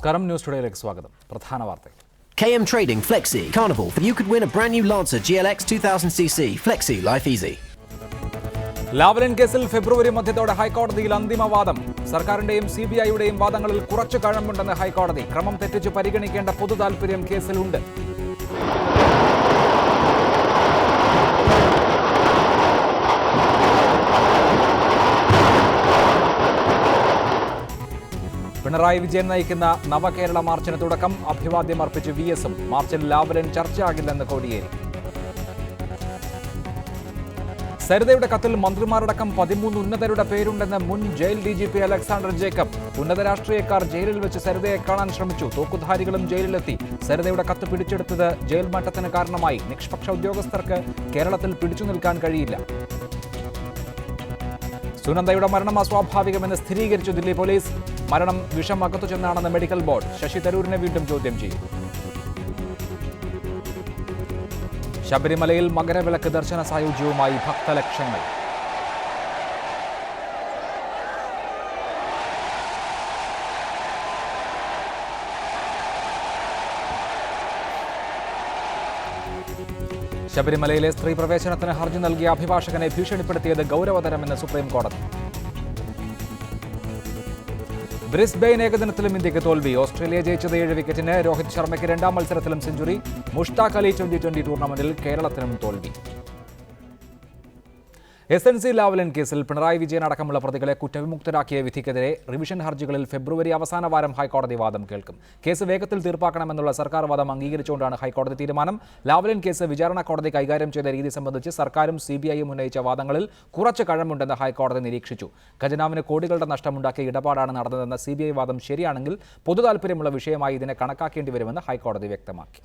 നമസ്കാരം, ന്യൂസ് ടുഡേയിലേക്ക് സ്വാഗതം. പ്രധാന വാർത്തകൾ. KM Trading Flexi Carnival. You could win a brand new Lancer GLX 2000cc. Flexi, life easy. Lavalin കേസിൽ ഫെബ്രുവരി മധ്യത്തോടെ ഹൈക്കോടതിയിൽ അന്തിമവാദം. സർക്കാരിന്റെയും CBIയുടെയും വാദങ്ങളിൽ കുറച്ചു കഴമ്പുണ്ടെന്ന് ഹൈക്കോടതി. ക്രമം തെറ്റിച്ച് പരിഗണിക്കേണ്ട പൊതു താൽപര്യം കേസിലുണ്ട്. പിണറായി വിജയൻ നയിക്കുന്ന നവകേരള മാർച്ചിന് തുടക്കം. അഭിവാദ്യം അർപ്പിച്ച് VS-ഉം. മാർച്ചിൽ ലാവ്ലിൻ ചർച്ചയാകില്ലെന്ന് കോടിയേരി. സരിതയുടെ കത്തിൽ മന്ത്രിമാരടക്കം 13 ഉന്നതരുടെ പേരുണ്ടെന്ന് മുൻ ജയിൽ DGP അലക്സാണ്ടർ ജേക്കബ്. ഉന്നത രാഷ്ട്രീയക്കാർ ജയിലിൽ വെച്ച് സരിതയെ കാണാൻ ശ്രമിച്ചു. തോക്കുധാരികളും ജയിലിലെത്തി. സരിതയുടെ കത്ത് പിടിച്ചെടുത്തത് ജയിൽ മാറ്റത്തിന് കാരണമായി. നിഷ്പക്ഷ ഉദ്യോഗസ്ഥർക്ക് കേരളത്തിൽ പിടിച്ചു നിൽക്കാൻ കഴിയില്ല. സുനന്ദയുടെ മരണം അസ്വാഭാവികമെന്ന് സ്ഥിരീകരിച്ചു ദില്ലി പോലീസ്. മരണം വിഷം അകത്തു ചെന്നാണെന്ന് മെഡിക്കൽ ബോർഡ്. ശശി തരൂരിനെ വീണ്ടും ചോദ്യം ചെയ്യും. ശബരിമലയിൽ മകരവിളക്ക് ദർശന സായുജ്യവുമായി ഭക്തലക്ഷങ്ങൾ. ശബരിമലയിലെ സ്ത്രീ പ്രവേശനത്തിന് ഹർജി നൽകിയ അഭിഭാഷകനെ ഭീഷണിപ്പെടുത്തിയത് ഗൗരവതരമെന്ന് സുപ്രീം കോടതി. ബ്രിസ്ബെയിൻ ഏകദിനത്തിലും ഇന്ത്യക്ക് തോൽവി. ഓസ്ട്രേലിയ ജയിച്ചത് 7 വിക്കറ്റിന്. രോഹിത് ശർമ്മയ്ക്ക് രണ്ടാം മത്സരത്തിലും സെഞ്ചുറി. മുഷ്താഖ് അലി T20 ടൂർണമെന്റിൽ കേരളത്തിനും തോൽവി. SNC ലാവ്ലിൻ കേസിൽ പിണറായി വിജയൻ അടക്കമുള്ള പ്രതികളെ കുറ്റവിമുക്തരാക്കിയ വിധിക്കെതിരെ റിവിഷൻ ഹർജികളിൽ ഫെബ്രുവരി അവസാന വാരം ഹൈക്കോടതി വാദം കേൾക്കും. കേസ് വേഗത്തിൽ തീർപ്പാക്കണമെന്നുള്ള സർക്കാർ വാദം അംഗീകരിച്ചുകൊണ്ടാണ് ഹൈക്കോടതി തീരുമാനം. ലാവ്ലിൻ കേസ് വിചാരണ കോടതി കൈകാര്യം ചെയ്ത രീതി സംബന്ധിച്ച് സർക്കാരും CBIയും ഉന്നയിച്ച വാദങ്ങളിൽ കുറച്ച് കഴമ്പുണ്ടെന്ന് ഹൈക്കോടതി നിരീക്ഷിച്ചു. ഖജനാവിന് കോടികളുടെ നഷ്ടമുണ്ടാക്കിയ ഇടപാടാണ് നടന്നതെന്ന CBI വാദം ശരിയാണെങ്കിൽ പൊതു താൽപര്യമുള്ള വിഷയമായി ഇതിനെ കണക്കാക്കേണ്ടി വരുമെന്ന് ഹൈക്കോടതി വ്യക്തമാക്കി.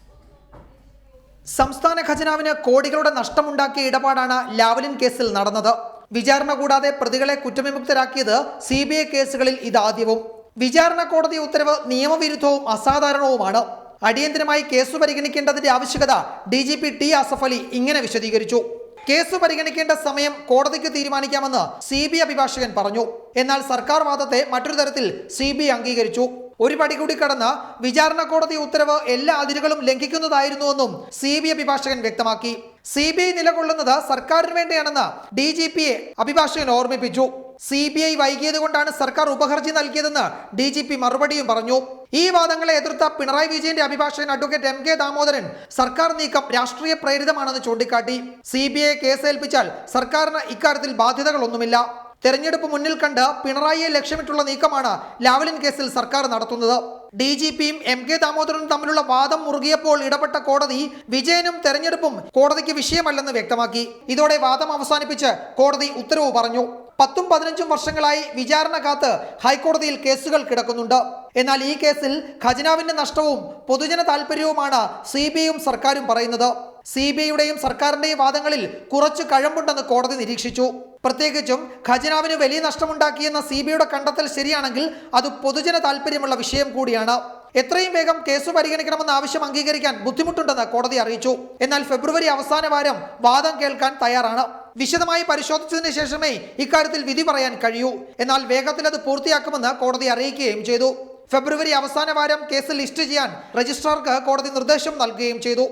സംസ്ഥാന ഖജനാവിന് കോടികളുടെ നഷ്ടമുണ്ടാക്കിയ ഇടപാടാണ് ലാവ്ലിൻ കേസിൽ നടന്നത്. വിചാരണ കൂടാതെ പ്രതികളെ കുറ്റവിമുക്തരാക്കിയത് CBI കേസുകളിൽ ഇതാദ്യവും. വിചാരണ കോടതി ഉത്തരവ് നിയമവിരുദ്ധവും അസാധാരണവുമാണ്. അടിയന്തരമായി കേസ് പരിഗണിക്കേണ്ടതിന്റെ ആവശ്യകത DGP T അസഫ് അലി ഇങ്ങനെ വിശദീകരിച്ചു. കേസ് പരിഗണിക്കേണ്ട സമയം കോടതിക്ക് തീരുമാനിക്കാമെന്ന് CBI അഭിഭാഷകൻ പറഞ്ഞു. എന്നാൽ സർക്കാർ വാദത്തെ മറ്റൊരു തരത്തിൽ CBI അംഗീകരിച്ചു. ഒരു പടി കൂടി കടന്ന് വിചാരണ കോടതി ഉത്തരവ് എല്ലാ അതിരുകളും ലംഘിക്കുന്നതായിരുന്നുവെന്നും CBI അഭിഭാഷകൻ വ്യക്തമാക്കി. CBI നിലകൊള്ളുന്നത് സർക്കാരിന് വേണ്ടിയാണെന്ന് DGPയെ അഭിഭാഷകൻ ഓർമ്മിപ്പിച്ചു. CBI വൈകിയത് കൊണ്ടാണ് സർക്കാർ ഉപഹർജി നൽകിയതെന്ന് DGP മറുപടിയും പറഞ്ഞു. ഈ വാദങ്ങളെ എതിർത്ത പിണറായി വിജയന്റെ അഭിഭാഷകൻ അഡ്വക്കേറ്റ് MK ദാമോദരൻ സർക്കാർ നീക്കം രാഷ്ട്രീയ പ്രേരിതമാണെന്ന് ചൂണ്ടിക്കാട്ടി. CBIയെ കേസേൽപ്പിച്ചാൽ സർക്കാരിന് ഇക്കാര്യത്തിൽ ബാധ്യതകളൊന്നുമില്ല. തെരഞ്ഞെടുപ്പ് മുന്നിൽ കണ്ട് പിണറായിയെ ലക്ഷ്യമിട്ടുള്ള നീക്കമാണ് ലാവ്ലിൻ കേസിൽ സർക്കാർ നടത്തുന്നത്. DGPയും MK ദാമോദരനും തമ്മിലുള്ള വാദം മുറുകിയപ്പോൾ ഇടപെട്ട കോടതി വിജയനും തെരഞ്ഞെടുപ്പും കോടതിക്ക് വിഷയമല്ലെന്ന് വ്യക്തമാക്കി. ഇതോടെ വാദം അവസാനിപ്പിച്ച് കോടതി ഉത്തരവ് പറഞ്ഞു. 10-15 വർഷങ്ങളായി വിചാരണ കാത്ത് ഹൈക്കോടതിയിൽ കേസുകൾ കിടക്കുന്നുണ്ട്. എന്നാൽ ഈ കേസിൽ ഖജനാവിന്റെ നഷ്ടവും പൊതുജന താൽപര്യവുമാണ് CBIയും സർക്കാരും പറയുന്നത്. CBIയുടെയും സർക്കാരിന്റെയും വാദങ്ങളിൽ കുറച്ച് കഴമ്പുണ്ടെന്ന് കോടതി നിരീക്ഷിച്ചു. പ്രത്യേകിച്ചും ഖജനാവിന് വലിയ നഷ്ടമുണ്ടാക്കിയെന്ന CBIയുടെ കണ്ടെത്തൽ ശരിയാണെങ്കിൽ അത് പൊതുജന താൽപര്യമുള്ള വിഷയം കൂടിയാണ്. എത്രയും വേഗം കേസ് പരിഗണിക്കണമെന്ന ആവശ്യം അംഗീകരിക്കാൻ ബുദ്ധിമുട്ടുണ്ടെന്ന് കോടതി അറിയിച്ചു. എന്നാൽ ഫെബ്രുവരി അവസാന വാരം വാദം കേൾക്കാൻ തയ്യാറാണ്. വിശദമായി പരിശോധിച്ചതിന് ശേഷമേ ഇക്കാര്യത്തിൽ വിധി പറയാൻ കഴിയൂ. എന്നാൽ വേഗത്തിൽ അത് പൂർത്തിയാക്കുമെന്ന് കോടതി അറിയിക്കുകയും ചെയ്തു. ഫെബ്രുവരി അവസാന വാരം കേസ് ലിസ്റ്റ് ചെയ്യാൻ രജിസ്ട്രാർക്ക് കോടതി നിർദ്ദേശം നൽകുകയും ചെയ്തു.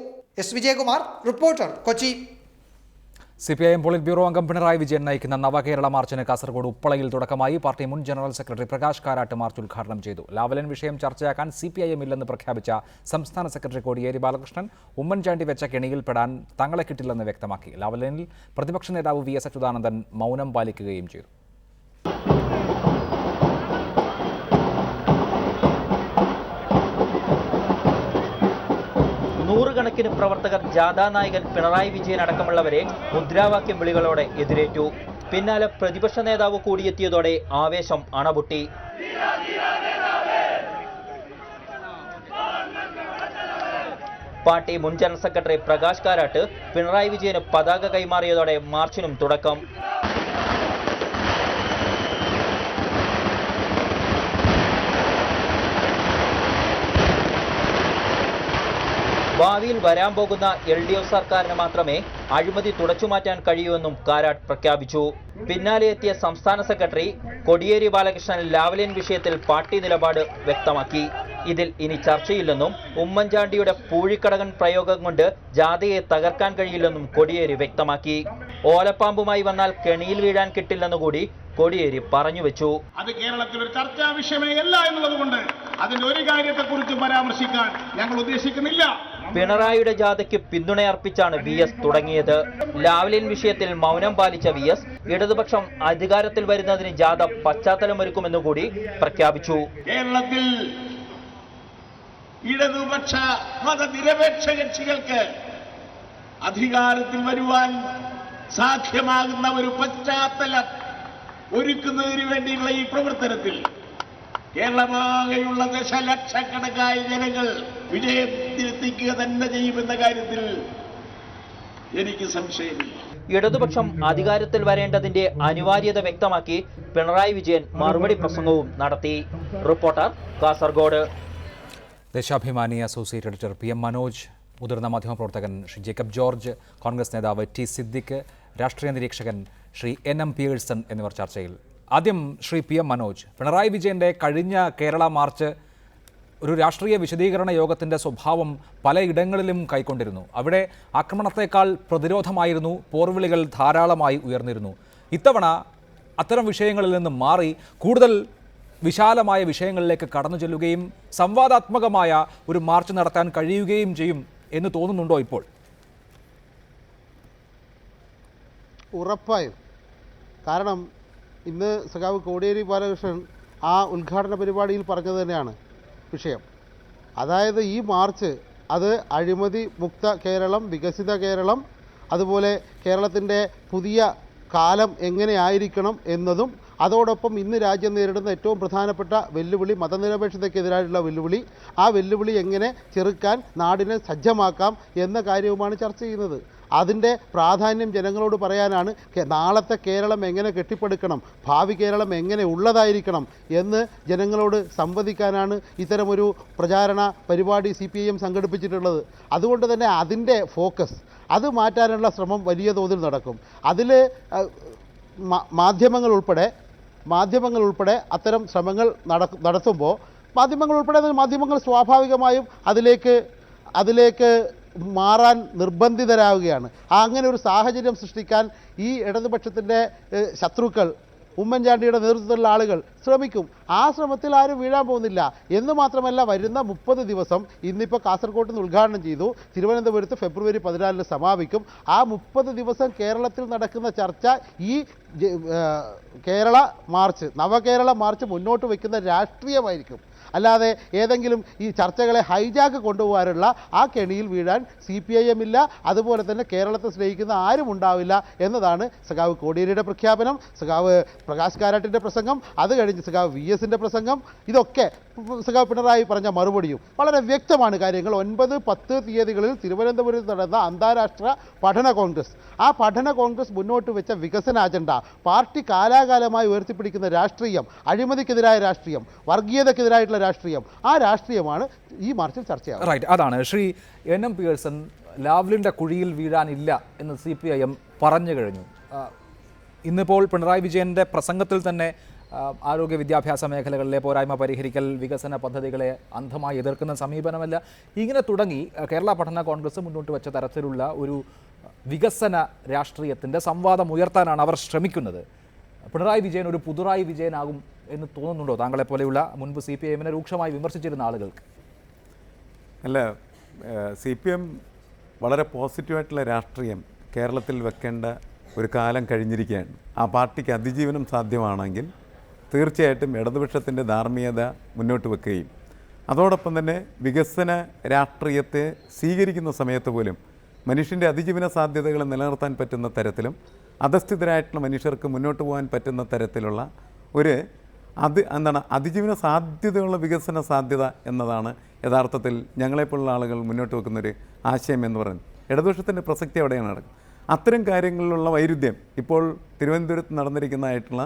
S. Vijayakumar, reporter, Kochi. CPIM polit bureau അംഗം പിണറായി വിജയൻ നയിക്കുന്ന നവകേരള മാർച്ചിന് കാസർഗോഡ് ഉപ്പളയിൽ തുടക്കമായി. പാർട്ടി മുൻ general secretary Prakash Karat March ഉദ്ഘാടനം ചെയ്തു. ലാവ്ലിൻ വിഷയം ചർച്ചയാക്കാൻ CPIM ഇല്ലെന്ന് പ്രഖ്യാപിച്ച സംസ്ഥാന സെക്രട്ടറി കോടിയേരി ബാലകൃഷ്ണൻ ഉമ്മൻചാണ്ടി വെച്ച കെണിയിൽപ്പെടാൻ തങ്ങളെ കിട്ടില്ലെന്ന് വ്യക്തമാക്കി. ലാവ്ലിനിൽ പ്രതിപക്ഷ നേതാവ് VS അച്യുതാനന്ദൻ മൗനം പാലിക്കുകയും ചെയ്തു. നൂറുകണക്കിന് പ്രവർത്തകർ ജാഥാ നായകൻ പിണറായി വിജയൻ അടക്കമുള്ളവരെ മുദ്രാവാക്യം വിളികളോടെ എതിരേറ്റു. പിന്നാലെ പ്രതിപക്ഷ നേതാവ് കൂടിയെത്തിയതോടെ ആവേശം അണപൊട്ടി. പാർട്ടി മുൻ ജനറൽ സെക്രട്ടറി പ്രകാശ് കാരാട്ട് പിണറായി വിജയന് പതാക കൈമാറിയതോടെ മാർച്ചിനും തുടക്കം. ഭാവിയിൽ വരാൻ പോകുന്ന LDF സർക്കാരിന് മാത്രമേ അഴിമതി തുടച്ചുമാറ്റാൻ കഴിയൂവെന്നും കാരാട്ട് പ്രഖ്യാപിച്ചു. പിന്നാലെ എത്തിയ സംസ്ഥാന സെക്രട്ടറി കോടിയേരി ബാലകൃഷ്ണൻ ലാവ്ലിൻ വിഷയത്തിൽ പാർട്ടി നിലപാട് വ്യക്തമാക്കി. ഇതിൽ ഇനി ചർച്ചയില്ലെന്നും ഉമ്മൻചാണ്ടിയുടെ പൂഴിക്കടകൻ പ്രയോഗം കൊണ്ട് ജാഥയെ തകർക്കാൻ കഴിയില്ലെന്നും കോടിയേരി വ്യക്തമാക്കി. ഓലപ്പാമ്പുമായി വന്നാൽ കെണിയിൽ വീഴാൻ കിട്ടില്ലെന്നുകൂടി കോടിയേരി പറഞ്ഞു വെച്ചു. അത് കേരളത്തിൽ ഒരു ചർച്ചാ വിഷയമേ അല്ല എന്നുള്ളതുകൊണ്ട് അതിന്റെ ഒരു കാര്യത്തെക്കുറിച്ച് പരാമർശിക്കാൻ ഞങ്ങൾ ഉദ്ദേശിക്കുന്നില്ല. പിണറായിയുടെ ജാഥയ്ക്ക് പിന്തുണയർപ്പിച്ചാണ് VS തുടങ്ങിയത്. ലാവ്ലിൻ വിഷയത്തിൽ മൗനം പാലിച്ച VS ഇടതുപക്ഷം അധികാരത്തിൽ വരുന്നതിന് ജാഥ പശ്ചാത്തലമൊരുക്കുമെന്നുകൂടി പ്രഖ്യാപിച്ചു. കേരളത്തിൽ ഇടതുപക്ഷ മതനിരപേക്ഷ കക്ഷികൾക്ക് അധികാരത്തിൽ വരുവാൻ സാധ്യമാകുന്ന ഒരു പശ്ചാത്തലം ഒരുക്കുന്നതിന് വേണ്ടിയുള്ള ഈ പ്രവർത്തനത്തിൽ കേരളമാകെയുള്ള ദശലക്ഷക്കണക്കായ ജനങ്ങൾ വിജയത്തിലെത്തിക്കുക തന്നെ ചെയ്യുമെന്ന കാര്യത്തിൽ എനിക്ക് സംശയമില്ല. ഇടതുപക്ഷം അധികാരത്തിൽ വരേണ്ടതിന്റെ അനിവാര്യത വ്യക്തമാക്കി പിണറായി വിജയൻ മറുപടി പ്രസംഗവും നടത്തി. Reporter, Kasaragod. Deshabhimani associate editor PM Manoj, മുതിർന്ന മാധ്യമപ്രവർത്തകൻ ശ്രീ ജേക്കബ് ജോർജ്, കോൺഗ്രസ് നേതാവ് T സിദ്ദിഖ്, രാഷ്ട്രീയ നിരീക്ഷകൻ ശ്രീ NM പിയേഴ്സൺ എന്നിവർ ചർച്ചയിൽ. ആദ്യം ശ്രീ PM മനോജ്, പിണറായി വിജയൻ്റെ കഴിഞ്ഞ കേരള മാർച്ച് ഒരു രാഷ്ട്രീയ വിശദീകരണ യോഗത്തിൻ്റെ സ്വഭാവം പലയിടങ്ങളിലും കൈക്കൊണ്ടിരുന്നു. അവിടെ ആക്രമണത്തേക്കാൾ പ്രതിരോധമായിരുന്നു, പോർവിളികൾ ധാരാളമായി ഉയർന്നിരുന്നു. ഇത്തവണ അത്തരം വിഷയങ്ങളിൽ നിന്ന് മാറി കൂടുതൽ വിശാലമായ വിഷയങ്ങളിലേക്ക് കടന്നു ചെല്ലുകയും സംവാദാത്മകമായ ഒരു മാർച്ച് നടത്താൻ കഴിയുകയും ചെയ്യും എന്ന് തോന്നുന്നുണ്ടോ ഇപ്പോൾ? ഉറപ്പായും. കാരണം ഇന്ന് സഖാവ് കോടിയേരി ബാലകൃഷ്ണൻ ആ ഉദ്ഘാടന പരിപാടിയിൽ പറഞ്ഞത് തന്നെയാണ് വിഷയം. അതായത് ഈ മാർച്ച് അത് അഴിമതി മുക്ത കേരളം, വികസിത കേരളം, അതുപോലെ കേരളത്തിൻ്റെ പുതിയ കാലം എങ്ങനെയായിരിക്കണം എന്നതും അതോടൊപ്പം ഇന്ന് രാജ്യം നേരിടുന്ന ഏറ്റവും പ്രധാനപ്പെട്ട വെല്ലുവിളി മതനിരപേക്ഷതയ്ക്കെതിരായിട്ടുള്ള വെല്ലുവിളി, ആ വെല്ലുവിളി എങ്ങനെ ചെറുക്കാൻ നാടിനെ സജ്ജമാക്കാം എന്ന കാര്യവുമാണ് ചർച്ച ചെയ്യുന്നത്. അതിൻ്റെ പ്രാധാന്യം ജനങ്ങളോട് പറയാനാണ്. നാളത്തെ കേരളം എങ്ങനെ കെട്ടിപ്പടുക്കണം, ഭാവി കേരളം എങ്ങനെ ഉള്ളതായിരിക്കണം എന്ന് ജനങ്ങളോട് സംവദിക്കാനാണ് ഇത്തരമൊരു പ്രചാരണ പരിപാടി CPIM സംഘടിപ്പിച്ചിട്ടുള്ളത്. അതുകൊണ്ട് തന്നെ അതിൻ്റെ ഫോക്കസ് അത് മാറ്റാനുള്ള ശ്രമം വലിയ തോതിൽ നടക്കും. അതിൽ മാധ്യമങ്ങൾ ഉൾപ്പെടെ അത്തരം ശ്രമങ്ങൾ നടത്തുമ്പോൾ മാധ്യമങ്ങൾ സ്വാഭാവികമായും അതിലേക്ക് മാറാൻ നിർബന്ധിതരാവുകയാണ്. അങ്ങനെ ഒരു സാഹചര്യം സൃഷ്ടിക്കാൻ ഈ ഇടതുപക്ഷത്തിൻ്റെ ശത്രുക്കൾ, ഉമ്മൻചാണ്ടിയുടെ നേതൃത്വത്തിലുള്ള ആളുകൾ ശ്രമിക്കും. ആ ശ്രമത്തിൽ ആരും വീഴാൻ പോകുന്നില്ല എന്ന് മാത്രമല്ല, വരുന്ന 30 ദിവസം ഇന്നിപ്പോൾ കാസർഗോഡ് നിന്ന് ഉദ്ഘാടനം ചെയ്തു, തിരുവനന്തപുരത്ത് ഫെബ്രുവരി 14 സമാപിക്കും. ആ 30 ദിവസം കേരളത്തിൽ നടക്കുന്ന ചർച്ച ഈ കേരള മാർച്ച്, നവകേരള മാർച്ച് മുന്നോട്ട് വയ്ക്കുന്ന രാഷ്ട്രീയമായിരിക്കും. അല്ലാതെ ഏതെങ്കിലും ഈ ചർച്ചകളെ ഹൈജാക്ക് കൊണ്ടുപോകാനുള്ള ആ കെണിയിൽ വീഴാൻ CPIM ഇല്ല. അതുപോലെ തന്നെ കേരളത്തെ സ്നേഹിക്കുന്ന ആരും ഉണ്ടാവില്ല എന്നതാണ് സഖാവ് കോടിയേരിയുടെ പ്രഖ്യാപനം, സഖാവ് പ്രകാശ് കാരാട്ടിൻ്റെ പ്രസംഗം, അത് കഴിഞ്ഞ് സഖാവ് VSൻ്റെ പ്രസംഗം, ഇതൊക്കെ സഖാവ് പിണറായി പറഞ്ഞ മറുപടിയും വളരെ വ്യക്തമാണ് കാര്യങ്ങൾ. 9, 10 തീയതികളിൽ തിരുവനന്തപുരത്ത് നടന്ന അന്താരാഷ്ട്ര പഠന കോൺഗ്രസ്, ആ പഠന കോൺഗ്രസ് മുന്നോട്ട് വെച്ച വികസന അജണ്ട, പാർട്ടി കാലാകാലമായി ഉയർത്തിപ്പിടിക്കുന്ന രാഷ്ട്രീയം, അഴിമതിക്കെതിരായ രാഷ്ട്രീയം, വർഗീയതക്കെതിരായിട്ടുള്ള രാഷ്ട്രീയം, ആ രാഷ്ട്രീയമാണ് ഈ മാർച്ചിൽ ചർച്ചയാവും. റൈറ്റ്, അതാണ് ശ്രീ NM പിയേഴ്സൺ. ലാവ്ലിൻ്റെ കുഴിയിൽ വീഴാനില്ല എന്ന് CPIM പറഞ്ഞു കഴിഞ്ഞു. ഇന്നിപ്പോൾ പിണറായി വിജയൻ്റെ പ്രസംഗത്തിൽ തന്നെ ആരോഗ്യ വിദ്യാഭ്യാസ മേഖലകളിലെ പോരായ്മ പരിഹരിക്കൽ, വികസന പദ്ധതികളെ അന്ധമായി എതിർക്കുന്ന സമീപനമല്ല, ഇങ്ങനെ തുടങ്ങി കേരള പഠന കോൺഗ്രസ് മുന്നോട്ട് വെച്ച തരത്തിലുള്ള ഒരു വികസന രാഷ്ട്രീയത്തിൻ്റെ സംവാദം ഉയർത്താനാണ് അവർ ശ്രമിക്കുന്നത്. പിണറായി വിജയൻ ഒരു പുതുറായി വിജയനാകും എന്ന് തോന്നുന്നുണ്ടോ താങ്കളെപ്പോലെയുള്ള മുൻപ് CPIMനെ രൂക്ഷമായി വിമർശിച്ചിരുന്ന ആളുകൾക്ക്? അല്ല, CPIM വളരെ പോസിറ്റീവായിട്ടുള്ള രാഷ്ട്രീയം കേരളത്തിൽ വെക്കേണ്ട ഒരു കാലം കഴിഞ്ഞിരിക്കുകയാണ്. ആ പാർട്ടിക്ക് അതിജീവനം സാധ്യമാണെങ്കിൽ തീർച്ചയായിട്ടും ഇടതുപക്ഷത്തിൻ്റെ ധാർമ്മികത മുന്നോട്ട് വെക്കുകയും അതോടൊപ്പം തന്നെ വികസന രാഷ്ട്രീയത്തെ സ്വീകരിക്കുന്ന സമയത്ത് പോലും മനുഷ്യൻ്റെ അതിജീവന സാധ്യതകൾ നിലനിർത്താൻ പറ്റുന്ന തരത്തിലും അധസ്ഥിതരായിട്ടുള്ള മനുഷ്യർക്ക് മുന്നോട്ട് പോകാൻ പറ്റുന്ന തരത്തിലുള്ള ഒരു അതിജീവന സാധ്യതയുള്ള വികസന സാധ്യത എന്നതാണ് യഥാർത്ഥത്തിൽ ഞങ്ങളെപ്പോലുള്ള ആളുകൾ മുന്നോട്ട് വെക്കുന്നൊരു ആശയം എന്ന് പറയുന്നത്. ഇടതുപക്ഷത്തിൻ്റെ പ്രസക്തി അവിടെയാണ് നടക്കുന്നത്. അത്തരം കാര്യങ്ങളിലുള്ള വൈരുദ്ധ്യം ഇപ്പോൾ തിരുവനന്തപുരത്ത് നടന്നിരിക്കുന്നതായിട്ടുള്ള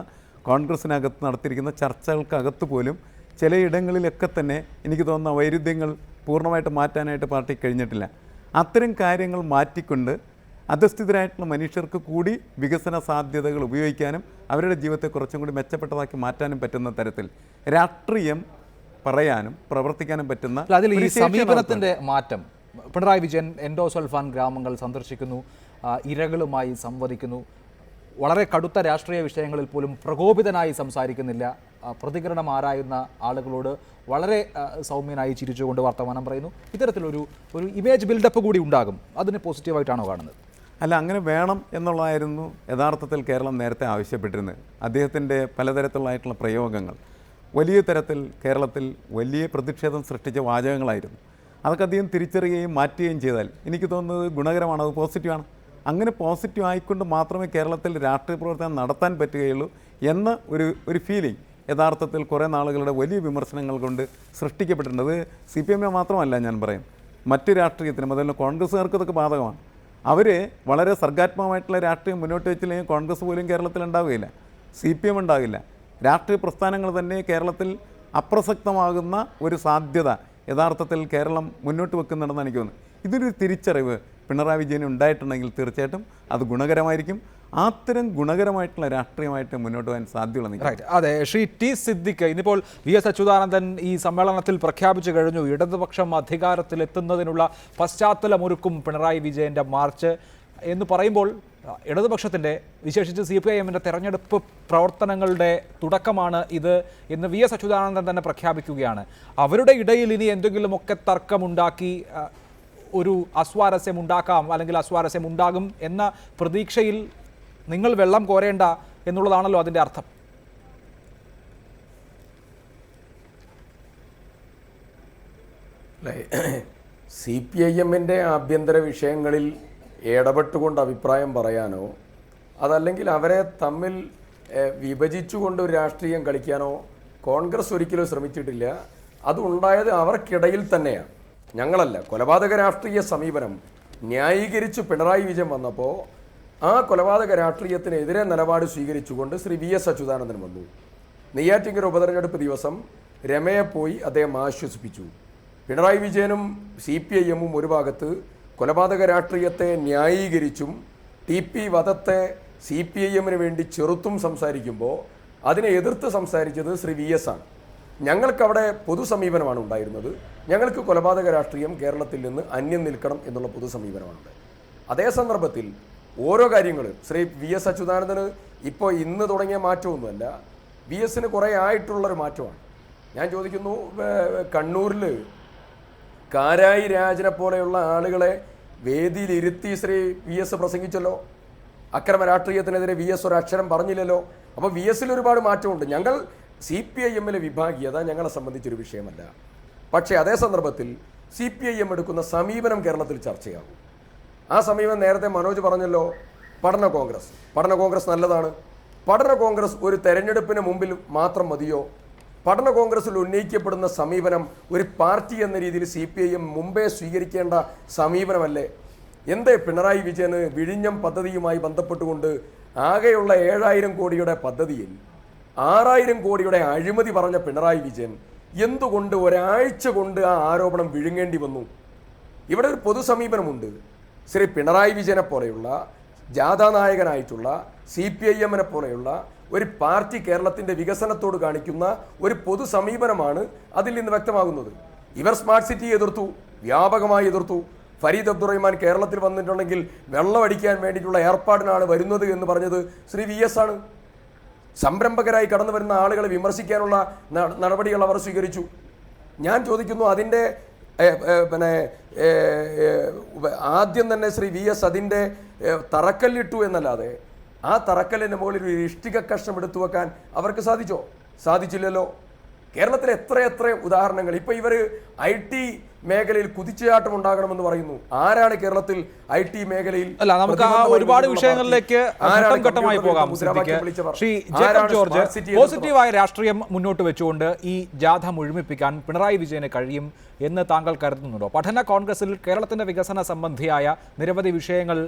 കോൺഗ്രസിനകത്ത് നടത്തിയിരിക്കുന്ന ചർച്ചകൾക്കകത്ത് പോലും ചിലയിടങ്ങളിലൊക്കെ തന്നെ എനിക്ക് തോന്നുന്ന വൈരുദ്ധ്യങ്ങൾ പൂർണ്ണമായിട്ട് മാറ്റാനായിട്ട് പാർട്ടി കഴിഞ്ഞിട്ടില്ല. അത്തരം കാര്യങ്ങൾ മാറ്റിക്കൊണ്ട് അധസ്ഥിതരായിട്ടുള്ള മനുഷ്യർക്ക് കൂടി വികസന സാധ്യതകൾ ഉപയോഗിക്കാനും അവരുടെ ജീവിതത്തെ കുറച്ചും കൂടി മെച്ചപ്പെട്ടതാക്കി മാറ്റാനും പറ്റുന്ന തരത്തിൽ രാഷ്ട്രീയം പറയാനും പ്രവർത്തിക്കാനും പറ്റുന്ന അതിൽ ഈ ഒരു ശേഷിയാണ് സമീപനത്തിന്റെ മാറ്റം പിണറായി വിജയൻ എൻഡോസൾഫാൻ ഗ്രാമങ്ങൾ സന്ദർശിക്കുന്നു, ഇരകളുമായി സംവദിക്കുന്നു, വളരെ കടുത്ത രാഷ്ട്രീയ വിഷയങ്ങളിൽ പോലും പ്രകോപിതനായി സംസാരിക്കുന്നില്ല, പ്രതികരണം ആരായുന്ന ആളുകളോട് വളരെ സൗമ്യനായി ചിരിച്ചുകൊണ്ട് വർത്തമാനം പറയുന്നു. ഇത്തരത്തിലൊരു ഇമേജ് ബിൽഡപ്പ് കൂടി ഉണ്ടാകും. അതിനെ പോസിറ്റീവായിട്ടാണോ കാണുന്നത്? അല്ല, അങ്ങനെ വേണം എന്നുള്ളതായിരുന്നു യഥാർത്ഥത്തിൽ കേരളം നേരത്തെ ആവശ്യപ്പെട്ടിരുന്നത്. അദ്ദേഹത്തിൻ്റെ പലതരത്തിലുള്ളതായിട്ടുള്ള പ്രയോഗങ്ങൾ വലിയ തരത്തിൽ കേരളത്തിൽ വലിയ പ്രതിഷേധം സൃഷ്ടിച്ച വാചകങ്ങളായിരുന്നു. അതൊക്കെ അദ്ദേഹം തിരിച്ചറിയുകയും മാറ്റുകയും ചെയ്താൽ എനിക്ക് തോന്നുന്നത് ഗുണകരമാണ്, അത് പോസിറ്റീവാണ്. അങ്ങനെ പോസിറ്റീവ് ആയിക്കൊണ്ട് മാത്രമേ കേരളത്തിൽ രാഷ്ട്രീയ പ്രവർത്തനം നടത്താൻ പറ്റുകയുള്ളൂ എന്ന ഒരു ഫീലിംഗ് യഥാർത്ഥത്തിൽ കുറേ നാളുകളുടെ വലിയ വിമർശനങ്ങൾ കൊണ്ട് സൃഷ്ടിക്കപ്പെട്ടിട്ടുണ്ട്. അത് CPM മാത്രമല്ല, ഞാൻ പറയും മറ്റ് രാഷ്ട്രീയത്തിനും അതുപോലെ കോൺഗ്രസ്സുകാർക്ക് ഇതൊക്കെ ബാധകമാണ്. അവർ വളരെ സർഗാത്മകമായിട്ടുള്ള രാഷ്ട്രീയം മുന്നോട്ട് വെച്ചില്ലെങ്കിൽ കോൺഗ്രസ് പോലും കേരളത്തിൽ ഉണ്ടാവുകയില്ല, CPM ഉണ്ടാകില്ല. രാഷ്ട്രീയ പ്രസ്ഥാനങ്ങൾ തന്നെ കേരളത്തിൽ അപ്രസക്തമാകുന്ന ഒരു സാധ്യത യഥാർത്ഥത്തിൽ കേരളം മുന്നോട്ട് വെക്കുന്നുണ്ടെന്ന് എനിക്ക് തോന്നുന്നു. ഇതൊരു തിരിച്ചറിവ് പിണറായി വിജയന് ഉണ്ടായിട്ടുണ്ടെങ്കിൽ തീർച്ചയായിട്ടും അത് ഗുണകരമായിരിക്കും. അത്തരം ഗുണകരമായിട്ടുള്ള രാഷ്ട്രീയമായിട്ട് മുന്നോട്ട് പോകാൻ സാധ്യതയുള്ള. അതെ, ശ്രീ ടി സിദ്ദിഖ്, ഇന്നിപ്പോൾ VS അച്യുതാനന്ദൻ ഈ സമ്മേളനത്തിൽ പ്രഖ്യാപിച്ചു കഴിഞ്ഞു, ഇടതുപക്ഷം അധികാരത്തിലെത്തുന്നതിനുള്ള പശ്ചാത്തലമൊരുക്കും പിണറായി വിജയൻ്റെ മാർച്ച് എന്ന് പറയുമ്പോൾ ഇടതുപക്ഷത്തിൻ്റെ വിശേഷിച്ച് CPIMൻ്റെ തെരഞ്ഞെടുപ്പ് പ്രവർത്തനങ്ങളുടെ തുടക്കമാണ് ഇത് എന്ന് VS അച്യുതാനന്ദൻ തന്നെ പ്രഖ്യാപിക്കുകയാണ്. അവരുടെ ഇടയിൽ ഇനി എന്തെങ്കിലുമൊക്കെ തർക്കമുണ്ടാക്കി ഒരു അസ്വാരസ്യം ഉണ്ടാക്കാം, അല്ലെങ്കിൽ അസ്വാരസ്യം ഉണ്ടാകും എന്ന പ്രതീക്ഷയിൽ നിങ്ങൾ വെള്ളം കോരേണ്ട എന്നുള്ളതാണല്ലോ അതിൻ്റെ അർത്ഥം. CPIMൻ്റെ ആഭ്യന്തര വിഷയങ്ങളിൽ ഇടപെട്ടുകൊണ്ട് അഭിപ്രായം പറയാനോ അതല്ലെങ്കിൽ അവരെ തമ്മിൽ വിഭജിച്ചുകൊണ്ട് ഒരു രാഷ്ട്രീയം കളിക്കാനോ കോൺഗ്രസ് ഒരിക്കലും ശ്രമിച്ചിട്ടില്ല. അതുണ്ടായത് അവർക്കിടയിൽ തന്നെയാണ്, ഞങ്ങളല്ല. കൊലപാതക രാഷ്ട്രീയ സമീപനം ന്യായീകരിച്ച് പിണറായി വിജയൻ വന്നപ്പോൾ ആ കൊലപാതക രാഷ്ട്രീയത്തിനെതിരെ നിലപാട് സ്വീകരിച്ചുകൊണ്ട് ശ്രീ VS അച്യുതാനന്ദൻ വന്നു. നെയ്യാറ്റിൻകര ഉപതെരഞ്ഞെടുപ്പ് ദിവസം രമയെ പോയി അദ്ദേഹം ആശ്വസിപ്പിച്ചു. പിണറായി വിജയനും CPIMും ഒരു ഭാഗത്ത് കൊലപാതക രാഷ്ട്രീയത്തെ ന്യായീകരിച്ചും TP വധത്തെ CPIMന് വേണ്ടി ചെറുത്തും സംസാരിക്കുമ്പോൾ അതിനെ എതിർത്ത് സംസാരിച്ചത് ശ്രീ VS ആണ്. ഞങ്ങൾക്കവിടെ പൊതു സമീപനമാണ് ഉണ്ടായിരുന്നത്. ഞങ്ങൾക്ക് കൊലപാതക രാഷ്ട്രീയം കേരളത്തിൽ നിന്ന് അന്യം നിൽക്കണം എന്നുള്ള പൊതു സമീപനമാണ്. അതേ സന്ദർഭത്തിൽ ഓരോ കാര്യങ്ങൾ ശ്രീ VS അച്യുതാനന്ദന് ഇപ്പോൾ ഇന്ന് തുടങ്ങിയ മാറ്റമൊന്നുമല്ല, VSന് കുറേ ആയിട്ടുള്ളൊരു മാറ്റമാണ്. ഞാൻ ചോദിക്കുന്നു, കണ്ണൂരിൽ കാരായി രാജനെ പോലെയുള്ള ആളുകളെ വേദിയിലിരുത്തി ശ്രീ VS പ്രസംഗിച്ചല്ലോ. അക്രമ രാഷ്ട്രീയത്തിനെതിരെ VS ഒരു അക്ഷരം പറഞ്ഞില്ലല്ലോ. അപ്പോൾ VSൽ ഒരുപാട് മാറ്റമുണ്ട്. ഞങ്ങൾ CPIMലെ വിഭാഗീയത ഞങ്ങളെ സംബന്ധിച്ചൊരു വിഷയമല്ല. പക്ഷേ അതേ സന്ദർഭത്തിൽ CPIM എടുക്കുന്ന സമീപനം കേരളത്തിൽ ചർച്ചയാകും. ആ സമീപനം നേരത്തെ മനോജ് പറഞ്ഞല്ലോ, പഠന കോൺഗ്രസ് നല്ലതാണ്. പഠന കോൺഗ്രസ് ഒരു തെരഞ്ഞെടുപ്പിന് മുമ്പിൽ മാത്രം മതിയോ? പഠന കോൺഗ്രസിൽ ഉന്നയിക്കപ്പെടുന്ന സമീപനം ഒരു പാർട്ടി എന്ന രീതിയിൽ CPIM മുമ്പേ സ്വീകരിക്കേണ്ട സമീപനമല്ലേ? എന്തേ പിണറായി വിജയന് വിഴിഞ്ഞം പദ്ധതിയുമായി ബന്ധപ്പെട്ടുകൊണ്ട് ആകെയുള്ള 7000 കോടിയുടെ പദ്ധതിയിൽ 6000 കോടിയുടെ അഴിമതി പറഞ്ഞ പിണറായി വിജയൻ എന്തുകൊണ്ട് ഒരാഴ്ച കൊണ്ട് ആ ആരോപണം വിഴുങ്ങേണ്ടി വന്നു? ഇവിടെ ഒരു പൊതു സമീപനമുണ്ട്. ശ്രീ പിണറായി വിജയനെ പോലെയുള്ള ജാഥാനായകനായിട്ടുള്ള CPIMനെ പോലെയുള്ള ഒരു പാർട്ടി കേരളത്തിൻ്റെ വികസനത്തോട് കാണിക്കുന്ന ഒരു പൊതു സമീപനമാണ് അതിൽ നിന്ന് വ്യക്തമാകുന്നത്. ഇവർ സ്മാർട്ട് സിറ്റി എതിർത്തു, വ്യാപകമായി എതിർത്തു. ഫരീദ് അബ്ദുറഹ്മാൻ കേരളത്തിൽ വന്നിട്ടുണ്ടെങ്കിൽ വെള്ളമടിക്കാൻ വേണ്ടിയിട്ടുള്ള ഏർപ്പാടിനാണ് വരുന്നത് എന്ന് പറഞ്ഞത് ശ്രീ VS ആണ്. സംരംഭകരായി കടന്നു വരുന്ന ആളുകളെ വിമർശിക്കാനുള്ള നടപടികൾ അവർ സ്വീകരിച്ചു. ഞാൻ ചോദിക്കുന്നു, അതിൻ്റെ ആദ്യം തന്നെ ശ്രീ VS അതിൻ്റെ തറക്കല്ലിട്ടു എന്നല്ലാതെ ആ തറക്കല്ലിൻ്റെ മുകളിൽ ഒരു ഇഷ്ടിക കഷ്ണം എടുത്തു വെക്കാൻ അവർക്ക് സാധിച്ചോ? സാധിച്ചില്ലല്ലോ. കേരളത്തിൽ എത്രയെത്ര ഉദാഹരണങ്ങൾ. ഇപ്പോൾ ഇവർ IT മേഖലയിൽ കുതിച്ചുചാട്ടം ഉണ്ടാകണമെന്ന് പറയുന്നു. ആരാണ് കേരളത്തിൽ IT മേഖലയിൽ? അല്ല, നമുക്ക് ആ ഒരുപാട് വിഷയങ്ങളിലേക്ക് ഘട്ടമായി പോകാം. ശ്രീ ജേക്കബ് ജോർജ്, പോസിറ്റീവായ രാഷ്ട്രീയം മുന്നോട്ട് വെച്ചുകൊണ്ട് ഈ ജാഥ മുഴുമിപ്പിക്കാൻ പിണറായി വിജയന് കഴിയും എന്ന് താങ്കൾ കരുതുന്നുണ്ടോ? പഠന കോൺഗ്രസിൽ കേരളത്തിന്റെ വികസന സംബന്ധിയായ നിരവധി വിഷയങ്ങൾ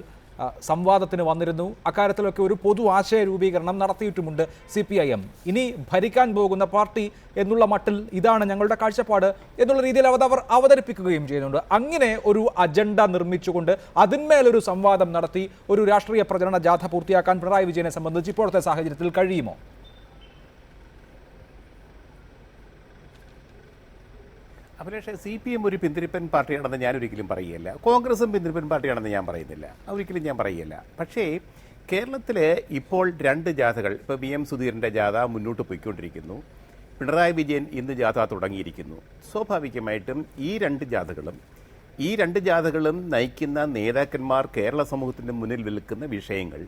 സംവാദത്തിന് വന്നിരുന്നു. അക്കാര്യത്തിലൊക്കെ ഒരു പൊതു ആശയ രൂപീകരണം നടത്തിയിട്ടുമുണ്ട് CPIM. ഇനി ഭരിക്കാൻ പോകുന്ന പാർട്ടി എന്നുള്ള മട്ടിൽ ഇതാണ് ഞങ്ങളുടെ കാഴ്ചപ്പാട് എന്നുള്ള രീതിയിൽ അവർ അവതരിപ്പിക്കുകയും ചെയ്യുന്നുണ്ട്. അങ്ങനെ ഒരു അജണ്ട നിർമ്മിച്ചുകൊണ്ട് അതിന്മേലൊരു സംവാദം നടത്തി ഒരു രാഷ്ട്രീയ പ്രചരണ ജാഥ പൂർത്തിയാക്കാൻ പിണറായി വിജയനെ സംബന്ധിച്ച് ഇപ്പോഴത്തെ സാഹചര്യത്തിൽ കഴിയുമോ? അഭിലാഷ്, CPM ഒരു പിന്തിരിപ്പൻ പാർട്ടിയാണെന്ന് ഞാനൊരിക്കലും പറയുകയില്ല. കോൺഗ്രസും പിന്തിരിപ്പൻ പാർട്ടിയാണെന്ന് ഞാൻ പറയുന്നില്ല, ഒരിക്കലും ഞാൻ പറയുകയില്ല. പക്ഷേ കേരളത്തിൽ ഇപ്പോൾ 2 ജാഥകൾ, ഇപ്പോൾ VM സുധീരൻ്റെ ജാഥ മുന്നോട്ട് പോയിക്കൊണ്ടിരിക്കുന്നു, പിണറായി വിജയൻ ഇന്ന് ജാഥ തുടങ്ങിയിരിക്കുന്നു. സ്വാഭാവികമായിട്ടും ഈ 2 ജാഥകളും നയിക്കുന്ന നേതാക്കന്മാർ കേരള സമൂഹത്തിൻ്റെ മുന്നിൽ നിൽക്കുന്ന വിഷയങ്ങൾ,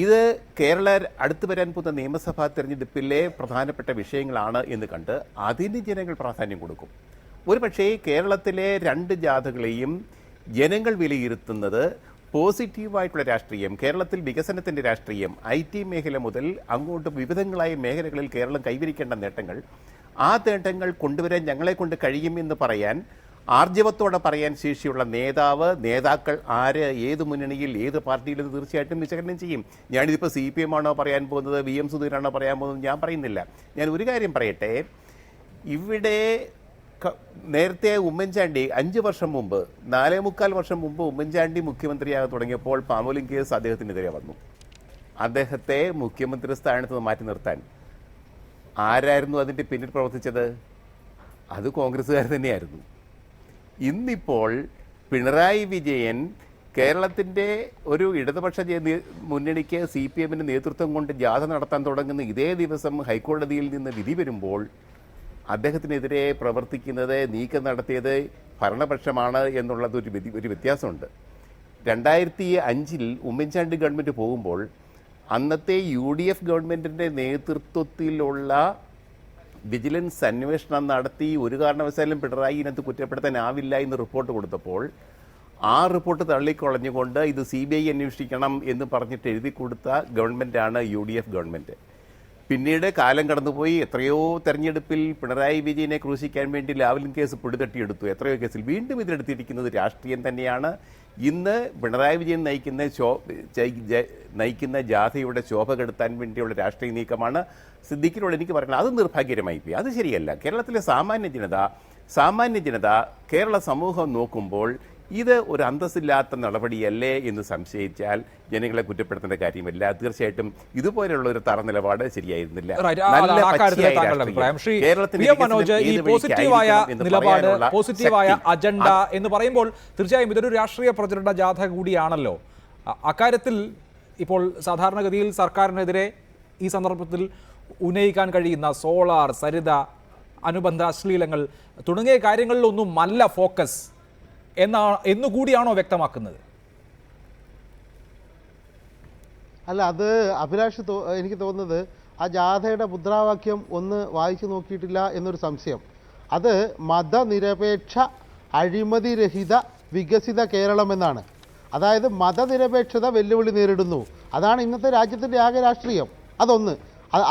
ഇത് കേരള അടുത്ത് വരാൻ പോകുന്ന നിയമസഭാ തെരഞ്ഞെടുപ്പിലെ പ്രധാനപ്പെട്ട വിഷയങ്ങളാണ് എന്ന് കണ്ട് അതിന് ജനങ്ങൾ പ്രാധാന്യം കൊടുക്കും. ഒരുപക്ഷേ കേരളത്തിലെ 2 ജാഥകളെയും ജനങ്ങൾ വിലയിരുത്തുന്നത് പോസിറ്റീവായിട്ടുള്ള രാഷ്ട്രീയം, കേരളത്തിൽ വികസനത്തിൻ്റെ രാഷ്ട്രീയം, IT മേഖല മുതൽ അങ്ങോട്ട് വിവിധങ്ങളായ മേഖലകളിൽ കേരളം കൈവരിക്കേണ്ട നേട്ടങ്ങൾ, ആ നേട്ടങ്ങൾ കൊണ്ടുവരാൻ ഞങ്ങളെ കൊണ്ട് കഴിയുമെന്ന് പറയാൻ, ആർജവത്തോടെ പറയാൻ ശേഷിയുള്ള നേതാക്കൾ ആര്, ഏത് മുന്നണിയിൽ, ഏത് പാർട്ടിയിലെന്ന് തീർച്ചയായിട്ടും വിശകലനം ചെയ്യും. ഞാനിതിപ്പോൾ CPM ആണോ പറയാൻ പോകുന്നത്, VM സുധീരനാണോ പറയാൻ പോകുന്നത് ഞാൻ പറയുന്നില്ല. ഞാൻ ഒരു കാര്യം പറയട്ടെ, ഇവിടെ നേരത്തെ ഉമ്മൻചാണ്ടി 5 വർഷം മുമ്പ്, 4.25 വർഷം മുമ്പ് ഉമ്മൻചാണ്ടി മുഖ്യമന്ത്രിയാകാൻ തുടങ്ങിയപ്പോൾ പാമോലിംഗ് കേസ് അദ്ദേഹത്തിനെതിരെ വന്നു. അദ്ദേഹത്തെ മുഖ്യമന്ത്രി സ്ഥാനത്ത് നിന്ന് മാറ്റി നിർത്താൻ ആരായിരുന്നു അതിൻ്റെ പിന്നിൽ പ്രവർത്തിച്ചത്? അത് കോൺഗ്രസ്സുകാർ തന്നെയായിരുന്നു. ഇന്നിപ്പോൾ പിണറായി വിജയൻ കേരളത്തിൻ്റെ ഒരു ഇടതുപക്ഷ മുന്നണിക്ക് CPMന് നേതൃത്വം കൊണ്ട് ജാഥ നടത്താൻ തുടങ്ങുന്ന ഇതേ ദിവസം ഹൈക്കോടതിയിൽ നിന്ന് വിധി വരുമ്പോൾ അദ്ദേഹത്തിനെതിരെ പ്രവർത്തിക്കുന്നത്, നീക്കം നടത്തിയത് ഭരണപക്ഷമാണ് എന്നുള്ളത് ഒരു വ്യത്യാസമുണ്ട്. 2005 ഉമ്മൻചാണ്ടി ഗവൺമെൻറ് പോകുമ്പോൾ അന്നത്തെ UDF ഗവൺമെൻറ്റിൻ്റെ നേതൃത്വത്തിലുള്ള വിജിലൻസ് അന്വേഷണം നടത്തി ഒരു കാരണവശാലും പിണറായി ഇതിനകത്ത് കുറ്റപ്പെടുത്താനാവില്ല എന്ന് റിപ്പോർട്ട് കൊടുത്തപ്പോൾ ആ റിപ്പോർട്ട് തള്ളിക്കളഞ്ഞുകൊണ്ട് ഇത് CBI അന്വേഷിക്കണം എന്ന് പറഞ്ഞിട്ട് എഴുതി കൊടുത്ത ഗവൺമെൻറ്റാണ് UDF ഗവൺമെൻറ്. പിന്നീട് കാലം കടന്നുപോയി, എത്രയോ തെരഞ്ഞെടുപ്പിൽ പിണറായി വിജയനെ ക്രൂശിക്കാൻ വേണ്ടി ലാവ്ലിൻ കേസ് പിടിതട്ടിയെടുത്തു. എത്രയോ കേസിൽ വീണ്ടും ഇതിലെടുത്തിരിക്കുന്നത് രാഷ്ട്രീയം തന്നെയാണ്. ഇന്ന് പിണറായി വിജയൻ നയിക്കുന്ന ജാഥയുടെ ശോഭ കെടുത്താൻ വേണ്ടിയുള്ള രാഷ്ട്രീയ നീക്കമാണ്. സിദ്ദിഖിനോട് എനിക്ക് പറയുന്നത് അത് നിർഭാഗ്യകരമായി പോയി, അത് ശരിയല്ല. കേരളത്തിലെ സാമാന്യ ജനത കേരള സമൂഹം നോക്കുമ്പോൾ ഇത് ഒരു അന്തസ്സില്ലാത്ത നടപടിയല്ലേ എന്ന് സംശയിച്ചാൽ ജനങ്ങളെ കുറ്റപ്പെടുത്തേണ്ട കാര്യമില്ല. തീർച്ചയായിട്ടും ഇതുപോലെയുള്ള ഒരു തറനിലപാട് ശരിയായിരുന്നില്ല. പോസിറ്റീവായ അജണ്ട എന്ന് പറയുമ്പോൾ തീർച്ചയായും ഇതൊരു രാഷ്ട്രീയ പ്രചരണ ജാഥ കൂടിയാണല്ലോ. അക്കാര്യത്തിൽ ഇപ്പോൾ സാധാരണഗതിയിൽ സർക്കാരിനെതിരെ ഈ സന്ദർഭത്തിൽ ഉന്നയിക്കാൻ കഴിയുന്ന സോളാർ, സരിത, അനുബന്ധ അശ്ലീലങ്ങൾ തുടങ്ങിയ കാര്യങ്ങളിലൊന്നും അല്ല ഫോക്കസ് എന്നുകൂടിയാണോ വ്യക്തമാക്കുന്നത്? അല്ല, അത് അഭിലാഷ് എനിക്ക് തോന്നുന്നത് ആ ജാഥയുടെ മുദ്രാവാക്യം ഒന്ന് വായിച്ചു നോക്കിയിട്ടില്ല എന്നൊരു സംശയം. അത് മതനിരപേക്ഷ അഴിമതിരഹിത വികസിത കേരളം എന്നാണ്. അതായത് മതനിരപേക്ഷത വെല്ലുവിളി നേരിടുന്നു. അതാണ് ഇന്നത്തെ രാജ്യത്തിൻ്റെ ആകെ രാഷ്ട്രീയം. അതൊന്ന്.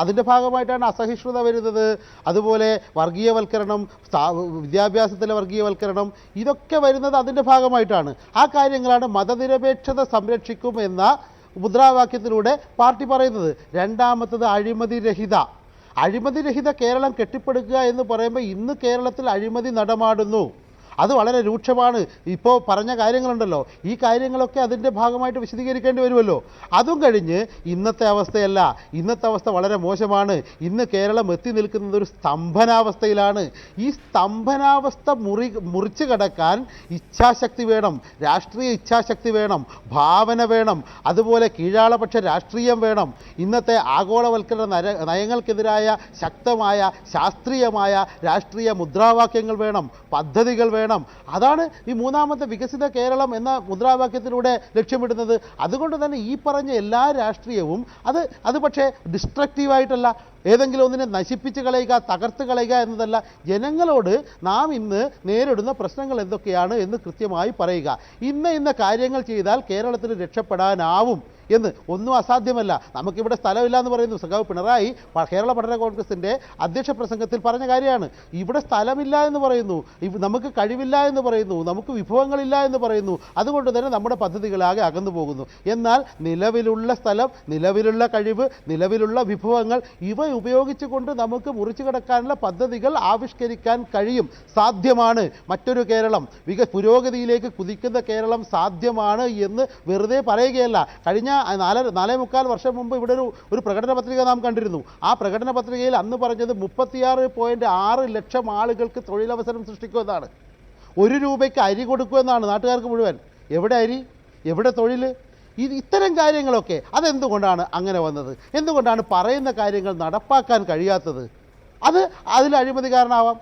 അതിൻ്റെ ഭാഗമായിട്ടാണ് അസഹിഷ്ണുത വരുന്നത്. അതുപോലെ വർഗീയവൽക്കരണം, വിദ്യാഭ്യാസത്തിലെ വർഗീയവൽക്കരണം, ഇതൊക്കെ വരുന്നത് അതിൻ്റെ ഭാഗമായിട്ടാണ്. ആ കാര്യങ്ങളാണ് മതനിരപേക്ഷത സംരക്ഷിക്കും എന്ന മുദ്രാവാക്യത്തിലൂടെ പാർട്ടി പറയുന്നത്. രണ്ടാമത്തത് അഴിമതിരഹിത കേരളം കെട്ടിപ്പടുക്കുക എന്ന് പറയുമ്പോൾ ഇന്ന് കേരളത്തിൽ അഴിമതി നടമാടുന്നു. അത് വളരെ രൂക്ഷമാണ്. ഇപ്പോൾ പറഞ്ഞ കാര്യങ്ങളുണ്ടല്ലോ, ഈ കാര്യങ്ങളൊക്കെ അതിൻ്റെ ഭാഗമായിട്ട് വിശദീകരിക്കേണ്ടി വരുമല്ലോ. അതും കഴിഞ്ഞ് ഇന്നത്തെ അവസ്ഥയല്ല, ഇന്നത്തെ അവസ്ഥ വളരെ മോശമാണ്. ഇന്ന് കേരളം എത്തി നിൽക്കുന്നത് ഒരു സ്തംഭനാവസ്ഥയിലാണ്. ഈ സ്തംഭനാവസ്ഥ മുറിച്ച് കടക്കാൻ ഇച്ഛാശക്തി വേണം, രാഷ്ട്രീയ ഇച്ഛാശക്തി വേണം, ഭാവന വേണം, അതുപോലെ കീഴാളപക്ഷ രാഷ്ട്രീയം വേണം. ഇന്നത്തെ ആഗോളവൽക്കരണ നയങ്ങൾക്കെതിരായ ശക്തമായ ശാസ്ത്രീയമായ രാഷ്ട്രീയ മുദ്രാവാക്യങ്ങൾ വേണം, പദ്ധതികൾ വേണം. അതാണ് ഈ മൂന്നാമത്തെ വികസിത കേരളം എന്ന മുദ്രാവാക്യത്തിലൂടെ ലക്ഷ്യമിടുന്നത്. അതുകൊണ്ട് തന്നെ ഈ പറഞ്ഞ എല്ലാ രാഷ്ട്രീയവും അത് പക്ഷേ ഡിസ്ട്രക്റ്റീവായിട്ടല്ല, ഏതെങ്കിലും ഒന്നിനെ നശിപ്പിച്ച് കളയുക, തകർത്ത് കളയുക എന്നതല്ല. ജനങ്ങളോട് നാം ഇന്ന് നേരിടുന്ന പ്രശ്നങ്ങൾ എന്തൊക്കെയാണ് എന്ന് കൃത്യമായി പറയുക. ഇന്ന കാര്യങ്ങൾ ചെയ്താൽ കേരളത്തിന് രക്ഷപ്പെടാനാവും എന്ന് ഒന്നും അസാധ്യമല്ല. നമുക്കിവിടെ സ്ഥലമില്ല എന്ന് പറയുന്നു. സഖാവ് പിണറായി കേരള പഠന കോൺഗ്രസിൻ്റെ അധ്യക്ഷ പ്രസംഗത്തിൽ പറഞ്ഞ കാര്യമാണ്. ഇവിടെ സ്ഥലമില്ല എന്ന് പറയുന്നു, നമുക്ക് കഴിവില്ല എന്ന് പറയുന്നു, നമുക്ക് വിഭവങ്ങളില്ല എന്ന് പറയുന്നു. അതുകൊണ്ട് തന്നെ നമ്മുടെ പദ്ധതികളാകെ അകന്നു പോകുന്നു. എന്നാൽ നിലവിലുള്ള സ്ഥലം, നിലവിലുള്ള കഴിവ്, നിലവിലുള്ള വിഭവങ്ങൾ ഇവ ഉപയോഗിച്ചുകൊണ്ട് നമുക്ക് മുറിച്ചു കടക്കാനുള്ള പദ്ധതികൾ ആവിഷ്കരിക്കാൻ കഴിയും, സാധ്യമാണ്. മറ്റൊരു കേരളം, പുരോഗതിയിലേക്ക് കുതിക്കുന്ന കേരളം സാധ്യമാണ് എന്ന് വെറുതെ പറയുകയല്ല. കഴിഞ്ഞ 4.25 വർഷം മുമ്പ് ഇവിടെ ഒരു പ്രകടന പത്രിക നാം കണ്ടിരുന്നു. ആ പ്രകടന പത്രികയിൽ അന്ന് പറഞ്ഞത് 36.6 ലക്ഷം ആളുകൾക്ക് തൊഴിലവസരം സൃഷ്ടിക്കുമെന്നാണ്. 1 രൂപയ്ക്ക് അരി കൊടുക്കുമെന്നാണ് നാട്ടുകാർക്ക് മുഴുവൻ. എവിടെ അരി, എവിടെ തൊഴിൽ? ഇത്തരം കാര്യങ്ങളൊക്കെ അതെന്തുകൊണ്ടാണ് അങ്ങനെ വന്നത്? എന്തുകൊണ്ടാണ് പറയുന്ന കാര്യങ്ങൾ നടപ്പാക്കാൻ കഴിയാത്തത്? അതിൽ അഴിമതികാരനാവാം.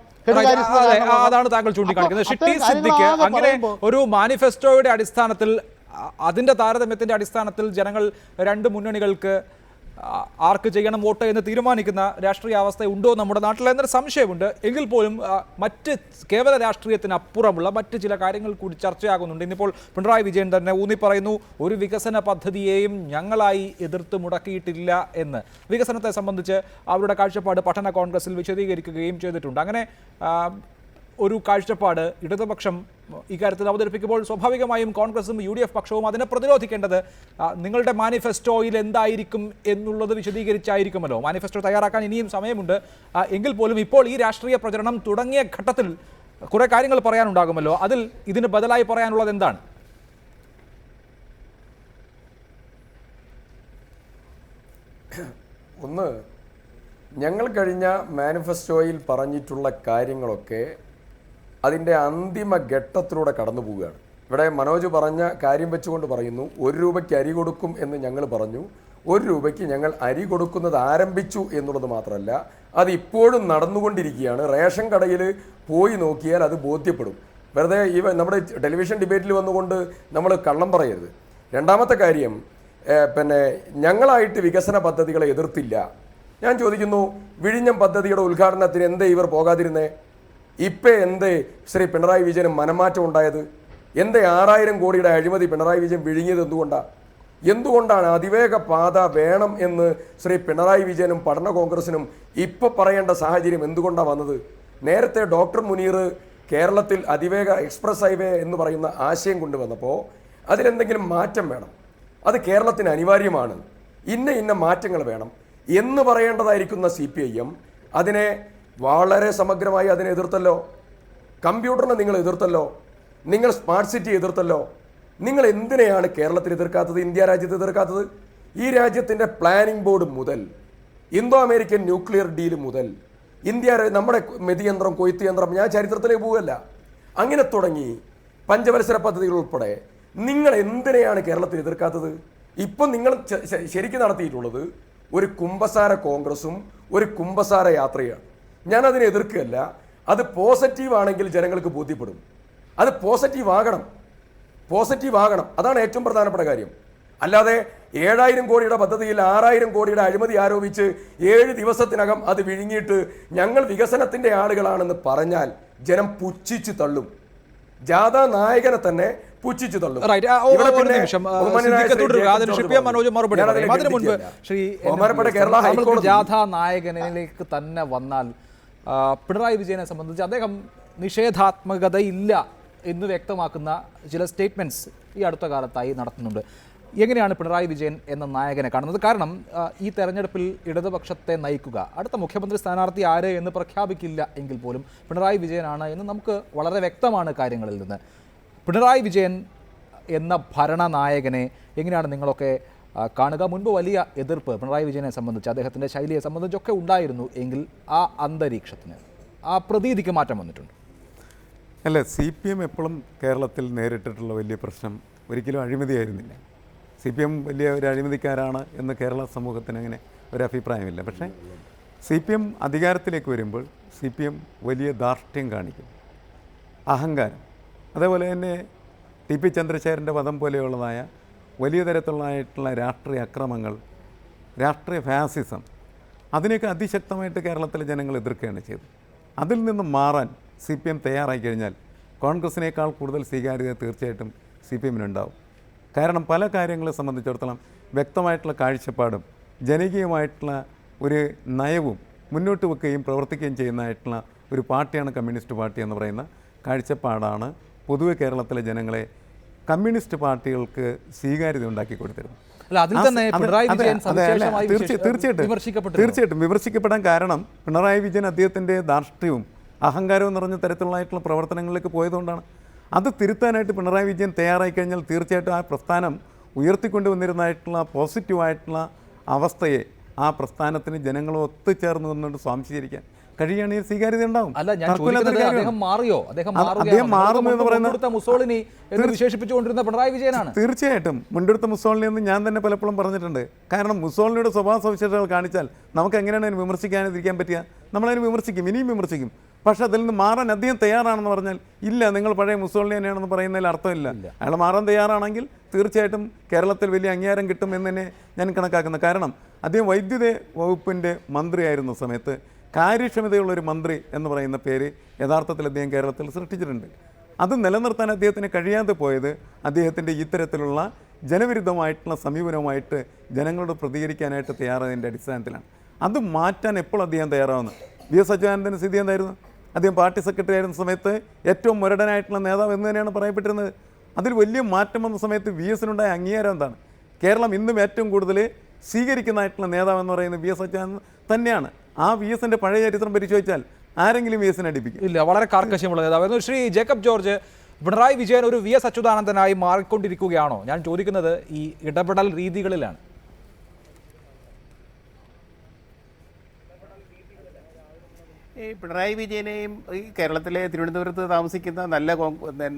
അതാണ് താങ്കൾ ചൂണ്ടിക്കാണിക്കുന്നത്. ഷിട്ടി സിദ്ദിഖ് അങ്ങനെ ഒരു മാനിഫെസ്റ്റോയുടെ അടിസ്ഥാനത്തിൽ, അതിൻ്റെ താരതമ്യത്തിൻ്റെ അടിസ്ഥാനത്തിൽ ജനങ്ങൾ 2 മുന്നണികൾക്ക് ആർക്ക് ചെയ്യണം വോട്ട് എന്ന് തീരുമാനിക്കുന്ന രാഷ്ട്രീയ അവസ്ഥ ഉണ്ടോ നമ്മുടെ നാട്ടിൽ എന്നൊരു സംശയമുണ്ട്. എങ്കിൽ പോലും മറ്റ് കേവല രാഷ്ട്രീയത്തിനപ്പുറമുള്ള മറ്റ് ചില കാര്യങ്ങൾ കൂടി ചർച്ചയാകുന്നുണ്ട്. ഇന്നിപ്പോൾ പിണറായി വിജയൻ തന്നെ ഊന്നി പറയുന്നു, ഒരു വികസന പദ്ധതിയെയും ഞങ്ങളായി എതിർത്ത് മുടക്കിയിട്ടില്ല എന്ന്. വികസനത്തെ സംബന്ധിച്ച് അവരുടെ കാഴ്ചപ്പാട് പഠന കോൺഗ്രസിൽ വിശദീകരിക്കുകയും ചെയ്തിട്ടുണ്ട്. അങ്ങനെ ഒരു കാഴ്ചപ്പാട് ഇടതുപക്ഷം ഇക്കാര്യത്തിൽ അവതരിപ്പിക്കുമ്പോൾ സ്വാഭാവികമായും കോൺഗ്രസും UDF പക്ഷവും അതിനെ പ്രതിരോധിക്കേണ്ടത് നിങ്ങളുടെ മാനിഫെസ്റ്റോയിൽ എന്തായിരിക്കും എന്നുള്ളത് വിശദീകരിച്ചായിരിക്കുമല്ലോ. മാനിഫെസ്റ്റോ തയ്യാറാക്കാൻ ഇനിയും സമയമുണ്ട്. എങ്കിൽ പോലും ഇപ്പോൾ ഈ രാഷ്ട്രീയ പ്രചരണം തുടങ്ങിയ ഘട്ടത്തിൽ കുറേ കാര്യങ്ങൾ പറയാനുണ്ടാകുമല്ലോ. അതിൽ ഇതിന് ബദലായി പറയാനുള്ളത് എന്താണ്? ഒന്ന്, ഞങ്ങൾ കഴിഞ്ഞ മാനിഫെസ്റ്റോയിൽ പറഞ്ഞിട്ടുള്ള കാര്യങ്ങളൊക്കെ അതിൻ്റെ അന്തിമ ഘട്ടത്തിലൂടെ കടന്നു പോവുകയാണ്. ഇവിടെ മനോജ് പറഞ്ഞ കാര്യം വെച്ചുകൊണ്ട് പറയുന്നു, 1 രൂപയ്ക്ക് അരി കൊടുക്കും എന്ന് ഞങ്ങൾ പറഞ്ഞു. 1 രൂപയ്ക്ക് ഞങ്ങൾ അരി കൊടുക്കുന്നത് ആരംഭിച്ചു എന്നുള്ളത് മാത്രമല്ല, അത് ഇപ്പോഴും നടന്നുകൊണ്ടിരിക്കുകയാണ്. റേഷൻ കടയിൽ പോയി നോക്കിയാൽ അത് ബോധ്യപ്പെടും. വെറുതെ നമ്മുടെ ടെലിവിഷൻ ഡിബേറ്റിൽ വന്നുകൊണ്ട് നമ്മൾ കള്ളം പറയരുത്. രണ്ടാമത്തെ കാര്യം, ഞങ്ങളായിട്ട് വികസന പദ്ധതികളെ എതിർത്തില്ല. ഞാൻ ചോദിക്കുന്നു, വിഴിഞ്ഞം പദ്ധതിയുടെ ഉദ്ഘാടനത്തിന് എന്തേ ഇവർ പോകാതിരുന്നേ? ഇപ്പം എന്തേ ശ്രീ പിണറായി വിജയന് മനമാറ്റം ഉണ്ടായത്? എന്തേ 6000 കോടിയുടെ അഴിമതി പിണറായി വിജയൻ വിഴുങ്ങിയത് എന്തുകൊണ്ടാണ് അതിവേഗ പാത വേണം എന്ന് ശ്രീ പിണറായി വിജയനും പഠന കോൺഗ്രസിനും ഇപ്പോൾ പറയേണ്ട സാഹചര്യം എന്തുകൊണ്ടാണ് വന്നത്? നേരത്തെ ഡോക്ടർ മുനീർ കേരളത്തിൽ അതിവേഗ എക്സ്പ്രസ് ഹൈവേ എന്ന് പറയുന്ന ആശയം കൊണ്ടുവന്നപ്പോൾ അതിലെന്തെങ്കിലും മാറ്റം വേണം, അത് കേരളത്തിന് അനിവാര്യമാണ്, ഇന്ന മാറ്റങ്ങൾ വേണം എന്ന് പറയേണ്ടതായിരിക്കുന്ന CPIM അതിനെ വളരെ സമഗ്രമായി അതിനെ എതിർത്തല്ലോ. കമ്പ്യൂട്ടറിനെ നിങ്ങൾ എതിർത്തല്ലോ, നിങ്ങൾ സ്മാർട്ട് സിറ്റി എതിർത്തല്ലോ. നിങ്ങൾ എന്തിനെയാണ് കേരളത്തിൽ എതിർക്കാത്തത്, ഇന്ത്യ രാജ്യത്ത് എതിർക്കാത്തത്? ഈ രാജ്യത്തിൻ്റെ പ്ലാനിംഗ് ബോർഡ് മുതൽ ഇന്തോ അമേരിക്കൻ ന്യൂക്ലിയർ ഡീൽ മുതൽ നമ്മുടെ മെതിയന്ത്രം, കൊയ്ത്ത് യന്ത്രം, ഞാൻ ചരിത്രത്തിലേക്ക് പോവുകയല്ല, അങ്ങനെ തുടങ്ങി പഞ്ചവത്സര പദ്ധതികൾ ഉൾപ്പെടെ നിങ്ങൾ എന്തിനെയാണ് കേരളത്തിൽ എതിർക്കാത്തത്? ഇപ്പം നിങ്ങൾ ശരിക്കും നടത്തിയിട്ടുള്ളത് ഒരു കുമ്പസാര കോൺഗ്രസും ഒരു കുമ്പസാര യാത്രയാണ്. ഞാനതിനെ എതിർക്കുകയല്ല. അത് പോസിറ്റീവ് ആണെങ്കിൽ ജനങ്ങൾക്ക് ബോധ്യപ്പെടും. അത് പോസിറ്റീവ് ആകണം. അതാണ് ഏറ്റവും പ്രധാനപ്പെട്ട കാര്യം. അല്ലാതെ 7000 കോടിയുടെ പദ്ധതിയിൽ 6000 കോടിയുടെ അഴിമതി ആരോപിച്ച് 7 ദിവസത്തിനകം അത് വിഴുങ്ങിയിട്ട് ഞങ്ങൾ വികസനത്തിൻ്റെ ആളുകളാണെന്ന് പറഞ്ഞാൽ ജനം പുച്ഛിച്ച് തള്ളും. ജാഥാ നായകനെ തന്നെ പുച്ഛിച്ച് തള്ളും. ജാഥാ നായകനിലേക്ക് തന്നെ വന്നാൽ പിണറായി വിജയനെ സംബന്ധിച്ച് അദ്ദേഹം നിഷേധാത്മകതയില്ല എന്ന് വ്യക്തമാക്കുന്ന ചില സ്റ്റേറ്റ്മെൻറ്റ്സ് ഈ അടുത്ത കാലത്തായി നടത്തുന്നുണ്ട്. എങ്ങനെയാണ് പിണറായി വിജയൻ എന്ന നായകനെ കാണുന്നത്? കാരണം ഈ തെരഞ്ഞെടുപ്പിൽ ഇടതുപക്ഷത്തെ നയിക്കുക, അടുത്ത മുഖ്യമന്ത്രി സ്ഥാനാർത്ഥി ആര് എന്ന് പ്രഖ്യാപിക്കില്ല എങ്കിൽ പോലും പിണറായി വിജയനാണ് എന്ന് നമുക്ക് വളരെ വ്യക്തമാണ് കാര്യങ്ങളിൽ നിന്ന്. പിണറായി വിജയൻ എന്ന ഭരണനായകനെ എങ്ങനെയാണ് നിങ്ങളൊക്കെ കാണുക? മുൻപ് വലിയ എതിർപ്പ് പിണറായി വിജയനെ സംബന്ധിച്ച്, അദ്ദേഹത്തിൻ്റെ ശൈലിയെ സംബന്ധിച്ചൊക്കെ ഉണ്ടായിരുന്നു. എങ്കിൽ ആ അന്തരീക്ഷത്തിന്, ആ പ്രതീതിക്ക് മാറ്റം വന്നിട്ടുണ്ട്. അല്ല, CPM എപ്പോഴും കേരളത്തിൽ നേരിട്ടിട്ടുള്ള വലിയ പ്രശ്നം ഒരിക്കലും അഴിമതിയായിരുന്നില്ല. CPM വലിയ ഒരു അഴിമതിക്കാരാണ് എന്ന് കേരള സമൂഹത്തിന് അങ്ങനെ ഒരു അഭിപ്രായമില്ല. പക്ഷേ CPM അധികാരത്തിലേക്ക് വരുമ്പോൾ CPM വലിയ ധാർഷ്ട്യം കാണിക്കും, അഹങ്കാരം. അതേപോലെ തന്നെ TP ചന്ദ്രശേഖരൻ്റെ വധം പോലെയുള്ളതായ വലിയ തരത്തിലുള്ളതായിട്ടുള്ള രാഷ്ട്രീയ അക്രമങ്ങൾ, രാഷ്ട്രീയ ഫാസിസം, അതിനെയൊക്കെ അതിശക്തമായിട്ട് കേരളത്തിലെ ജനങ്ങൾ എതിർക്കുകയാണ് ചെയ്തത്. അതിൽ നിന്ന് മാറാൻ CPM തയ്യാറായി കഴിഞ്ഞാൽ കോൺഗ്രസിനേക്കാൾ കൂടുതൽ സ്വീകാര്യത തീർച്ചയായിട്ടും CPMനുണ്ടാവും. കാരണം പല കാര്യങ്ങളെ സംബന്ധിച്ചിടത്തോളം വ്യക്തമായിട്ടുള്ള കാഴ്ചപ്പാടും ജനകീയമായിട്ടുള്ള ഒരു നയവും മുന്നോട്ട് വെക്കുകയും പ്രവർത്തിക്കുകയും ചെയ്യുന്നതായിട്ടുള്ള ഒരു പാർട്ടിയാണ് കമ്മ്യൂണിസ്റ്റ് പാർട്ടി എന്ന് പറയുന്ന കാഴ്ചപ്പാടാണ് പൊതുവെ കേരളത്തിലെ ജനങ്ങളെ കമ്മ്യൂണിസ്റ്റ് പാർട്ടികൾക്ക് സ്വീകാര്യത ഉണ്ടാക്കി കൊടുത്തിരുന്നത്. അല്ല, അതിൽ തന്നെ പിണറായി വിജയൻ സവിശേഷമായി തീർച്ചയായിട്ടും വിമർശിക്കപ്പെടാൻ കാരണം പിണറായി വിജയൻ അദ്ദേഹത്തിൻ്റെ ധാർഷ്ട്യവും അഹങ്കാരവും നിറഞ്ഞ തരത്തിലുള്ളതായിട്ടുള്ള പ്രവർത്തനങ്ങളിലേക്ക് പോയതുകൊണ്ടാണ്. അത് തിരുത്താനായിട്ട് പിണറായി വിജയൻ തയ്യാറായി കഴിഞ്ഞാൽ തീർച്ചയായിട്ടും ആ പ്രസ്ഥാനം ഉയർത്തിക്കൊണ്ടുവന്നിരുന്നതായിട്ടുള്ള പോസിറ്റീവായിട്ടുള്ള അവസ്ഥയെ ആ പ്രസ്ഥാനത്തിന് ജനങ്ങൾ ഒത്തുചേർന്ന് നിന്നുകൊണ്ട് സ്വാംശീകരിക്കാൻ കഴിയുകയാണെങ്കിൽ സ്വീകാര്യത ഉണ്ടാവും. അല്ല, ഞാൻ ചോദിക്കുന്നത് അദ്ദേഹം മാറിയോ? അദ്ദേഹം മാറുമെന്ന് പറയുന്നത് മുസോളിനി എന്ന് വിശേഷിപ്പിച്ചുകൊണ്ടിരുന്ന പിണറായി വിജയനാണ്. തീർച്ചയായിട്ടും മുണ്ടെടുത്ത മുസോളിനി എന്ന് ഞാൻ തന്നെ പലപ്പോഴും പറഞ്ഞിട്ടുണ്ട്. കാരണം മുസോളിനിയുടെ സ്വഭാവ സവിശേഷതകൾ കാണിച്ചാൽ നമുക്ക് എങ്ങനെയാണ് അതിന് വിമർശിക്കാതിരിക്കാൻ പറ്റുക? നമ്മളതിന് വിമർശിക്കും, ഇനിയും വിമർശിക്കും. പക്ഷെ അതിൽ നിന്ന് മാറാൻ അദ്ദേഹം തയ്യാറാണെന്ന് പറഞ്ഞാൽ ഇല്ല, നിങ്ങൾ പഴയ മുസോളിനി തന്നെയാണെന്ന് പറയുന്നതിൽ അർത്ഥമില്ല. അയാൾ മാറാൻ തയ്യാറാണെങ്കിൽ തീർച്ചയായിട്ടും കേരളത്തിൽ വലിയ അംഗീകാരം കിട്ടും എന്ന് തന്നെ ഞാൻ കണക്കാക്കുന്നു. കാരണം അദ്ദേഹം വൈദ്യുത വകുപ്പിൻ്റെ മന്ത്രിയായിരുന്ന സമയത്ത് കാര്യക്ഷമതയുള്ളൊരു മന്ത്രി എന്ന് പറയുന്ന പേര് യഥാർത്ഥത്തിൽ അദ്ദേഹം കേരളത്തിൽ സൃഷ്ടിച്ചിട്ടുണ്ട്. അത് നിലനിർത്താൻ അദ്ദേഹത്തിന് കഴിയാതെ പോയത് അദ്ദേഹത്തിൻ്റെ ഇത്തരത്തിലുള്ള ജനവിരുദ്ധമായിട്ടുള്ള സമീപനവുമായിട്ട് ജനങ്ങളോട് പ്രതികരിക്കാനായിട്ട് തയ്യാറായതിൻ്റെ അടിസ്ഥാനത്തിലാണ്. അത് മാറ്റാൻ എപ്പോൾ അദ്ദേഹം തയ്യാറാവുന്നത്? VS അച്യുതാനന്ദൻ്റെ സ്ഥിതി എന്തായിരുന്നു? അദ്ദേഹം പാർട്ടി സെക്രട്ടറി ആയിരുന്ന സമയത്ത് ഏറ്റവും മുരടനായിട്ടുള്ള നേതാവ് എന്ന് തന്നെയാണ് പറയപ്പെട്ടിരുന്നത്. അതിൽ വലിയ മാറ്റം വന്ന സമയത്ത് VSനുണ്ടായ അംഗീകാരം എന്താണ്? കേരളം ഇന്നും ഏറ്റവും കൂടുതൽ സ്വീകരിക്കുന്നതായിട്ടുള്ള നേതാവ് എന്ന് പറയുന്നത് VS അച്യുതാനന്ദൻ തന്നെയാണ്. ആ VSൻ്റെ പഴയ ചരിത്രം പരിശോധിച്ചാൽ ആരെങ്കിലും VSനെ അടിപ്പിക്കും? ഇല്ല. വളരെ കാർക്കശ്യമുള്ള നേതാവായിരുന്നു. ശ്രീ ജേക്കബ് ജോർജ്, പിണറായി വിജയൻ ഒരു VS അച്യുതാനന്ദനായി മാറിക്കൊണ്ടിരിക്കുകയാണോ? ഞാൻ ചോദിക്കുന്നത് ഈ ഇടപെടൽ രീതികളിലാണ്. ഈ പിണറായി വിജയനെയും ഈ കേരളത്തിലെ തിരുവനന്തപുരത്ത് താമസിക്കുന്ന നല്ല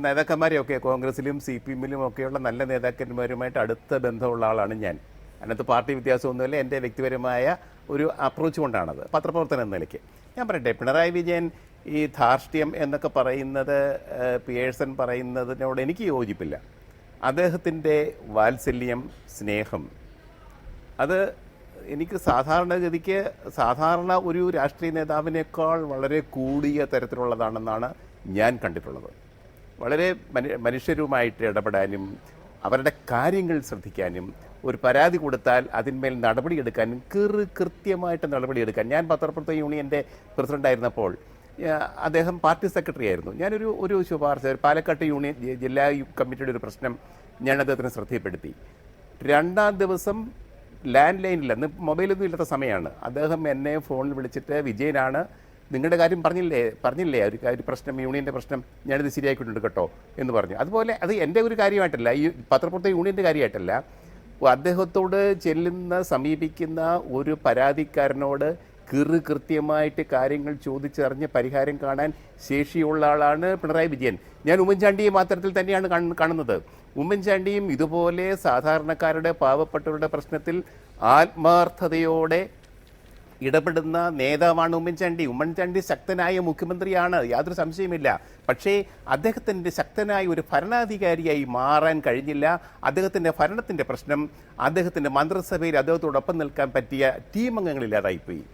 നേതാക്കന്മാരെയൊക്കെ കോൺഗ്രസിലും CPMലും ഒക്കെയുള്ള നല്ല നേതാക്കന്മാരുമായിട്ട് അടുത്ത ബന്ധമുള്ള ആളാണ് ഞാൻ. അതിനകത്ത് പാർട്ടി വ്യത്യാസമൊന്നുമില്ല. എൻ്റെ വ്യക്തിപരമായ ഒരു അപ്രോച്ച് കൊണ്ടാണത്, പത്രപ്രവർത്തനം എന്ന നിലയ്ക്ക്. ഞാൻ പറയട്ടെ, പിണറായി വിജയൻ ഈ ധാർഷ്ട്യം എന്നൊക്കെ പറയുന്നത് പിയേഴ്സൺ പറയുന്നതിനോട് എനിക്ക് യോജിപ്പില്ല. അദ്ദേഹത്തിൻ്റെ വാത്സല്യം, സ്നേഹം, അത് എനിക്ക് സാധാരണഗതിക്ക് സാധാരണ ഒരു രാഷ്ട്രീയ നേതാവിനേക്കാൾ വളരെ കൂടിയ തരത്തിലുള്ളതാണെന്നാണ് ഞാൻ കണ്ടിട്ടുള്ളത്. വളരെ മനുഷ്യരുമായിട്ട് ഇടപെടാനും അവരുടെ കാര്യങ്ങൾ ശ്രദ്ധിക്കാനും ഒരു പരാതി കൊടുത്താൽ അതിന്മേൽ നടപടിയെടുക്കാനും കൃത്യമായിട്ട് നടപടിയെടുക്കാൻ. ഞാൻ പത്രപ്രവർത്തക യൂണിയൻ്റെ പ്രസിഡൻ്റായിരുന്നപ്പോൾ അദ്ദേഹം പാർട്ടി സെക്രട്ടറി ആയിരുന്നു. ഞാനൊരു ശുപാർശ, പാലക്കാട്ട് യൂണിയൻ ജില്ലാ കമ്മിറ്റിയുടെ ഒരു പ്രശ്നം ഞാൻ അദ്ദേഹത്തിന് ശ്രദ്ധയിൽപ്പെടുത്തി. 2-ാം ദിവസം ലാൻഡ് ലൈനിൽ, അന്ന് മൊബൈലൊന്നും ഇല്ലാത്ത സമയമാണ്, അദ്ദേഹം എന്നെ ഫോണിൽ വിളിച്ചിട്ട് വിജയനാണ്, നിങ്ങളുടെ കാര്യം പറഞ്ഞില്ലേ ഒരു പ്രശ്നം, യൂണിയൻ്റെ പ്രശ്നം, ഞാനിത് ശരിയാക്കിയിട്ടുണ്ട് കേട്ടോ എന്ന് പറഞ്ഞു. അതുപോലെ അത് എൻ്റെ ഒരു കാര്യമായിട്ടല്ല, ഈ പത്രപ്രവർത്തക യൂണിയൻ്റെ കാര്യമായിട്ടല്ല, അദ്ദേഹത്തോട് സമീപിക്കുന്ന ഒരു പരാതിക്കാരനോട് കൃത്യമായിട്ട് കാര്യങ്ങൾ ചോദിച്ചറിഞ്ഞ് പരിഹാരം കാണാൻ ശേഷിയുള്ള ആളാണ് പിണറായി വിജയൻ. ഞാൻ ഉമ്മൻചാണ്ടിയെ മാത്രത്തിൽ തന്നെയാണ് കാണുന്നത്. ഉമ്മൻചാണ്ടിയും ഇതുപോലെ സാധാരണക്കാരുടെ, പാവപ്പെട്ടവരുടെ പ്രശ്നത്തിൽ ആത്മാർത്ഥതയോടെ ഇടപെടുന്ന നേതാവാണ് ഉമ്മൻചാണ്ടി. ഉമ്മൻചാണ്ടി ശക്തനായ മുഖ്യമന്ത്രിയാണ്, യാതൊരു സംശയമില്ല. പക്ഷേ അദ്ദേഹത്തിൻ്റെ ശക്തനായ ഒരു ഭരണാധികാരിയായി മാറാൻ കഴിഞ്ഞില്ല. അദ്ദേഹത്തിൻ്റെ ഭരണത്തിൻ്റെ പ്രശ്നം അദ്ദേഹത്തിൻ്റെ മന്ത്രിസഭയിൽ അദ്ദേഹത്തോടൊപ്പം നിൽക്കാൻ പറ്റിയ ടീം അംഗങ്ങളില്ലാതായിപ്പോയി.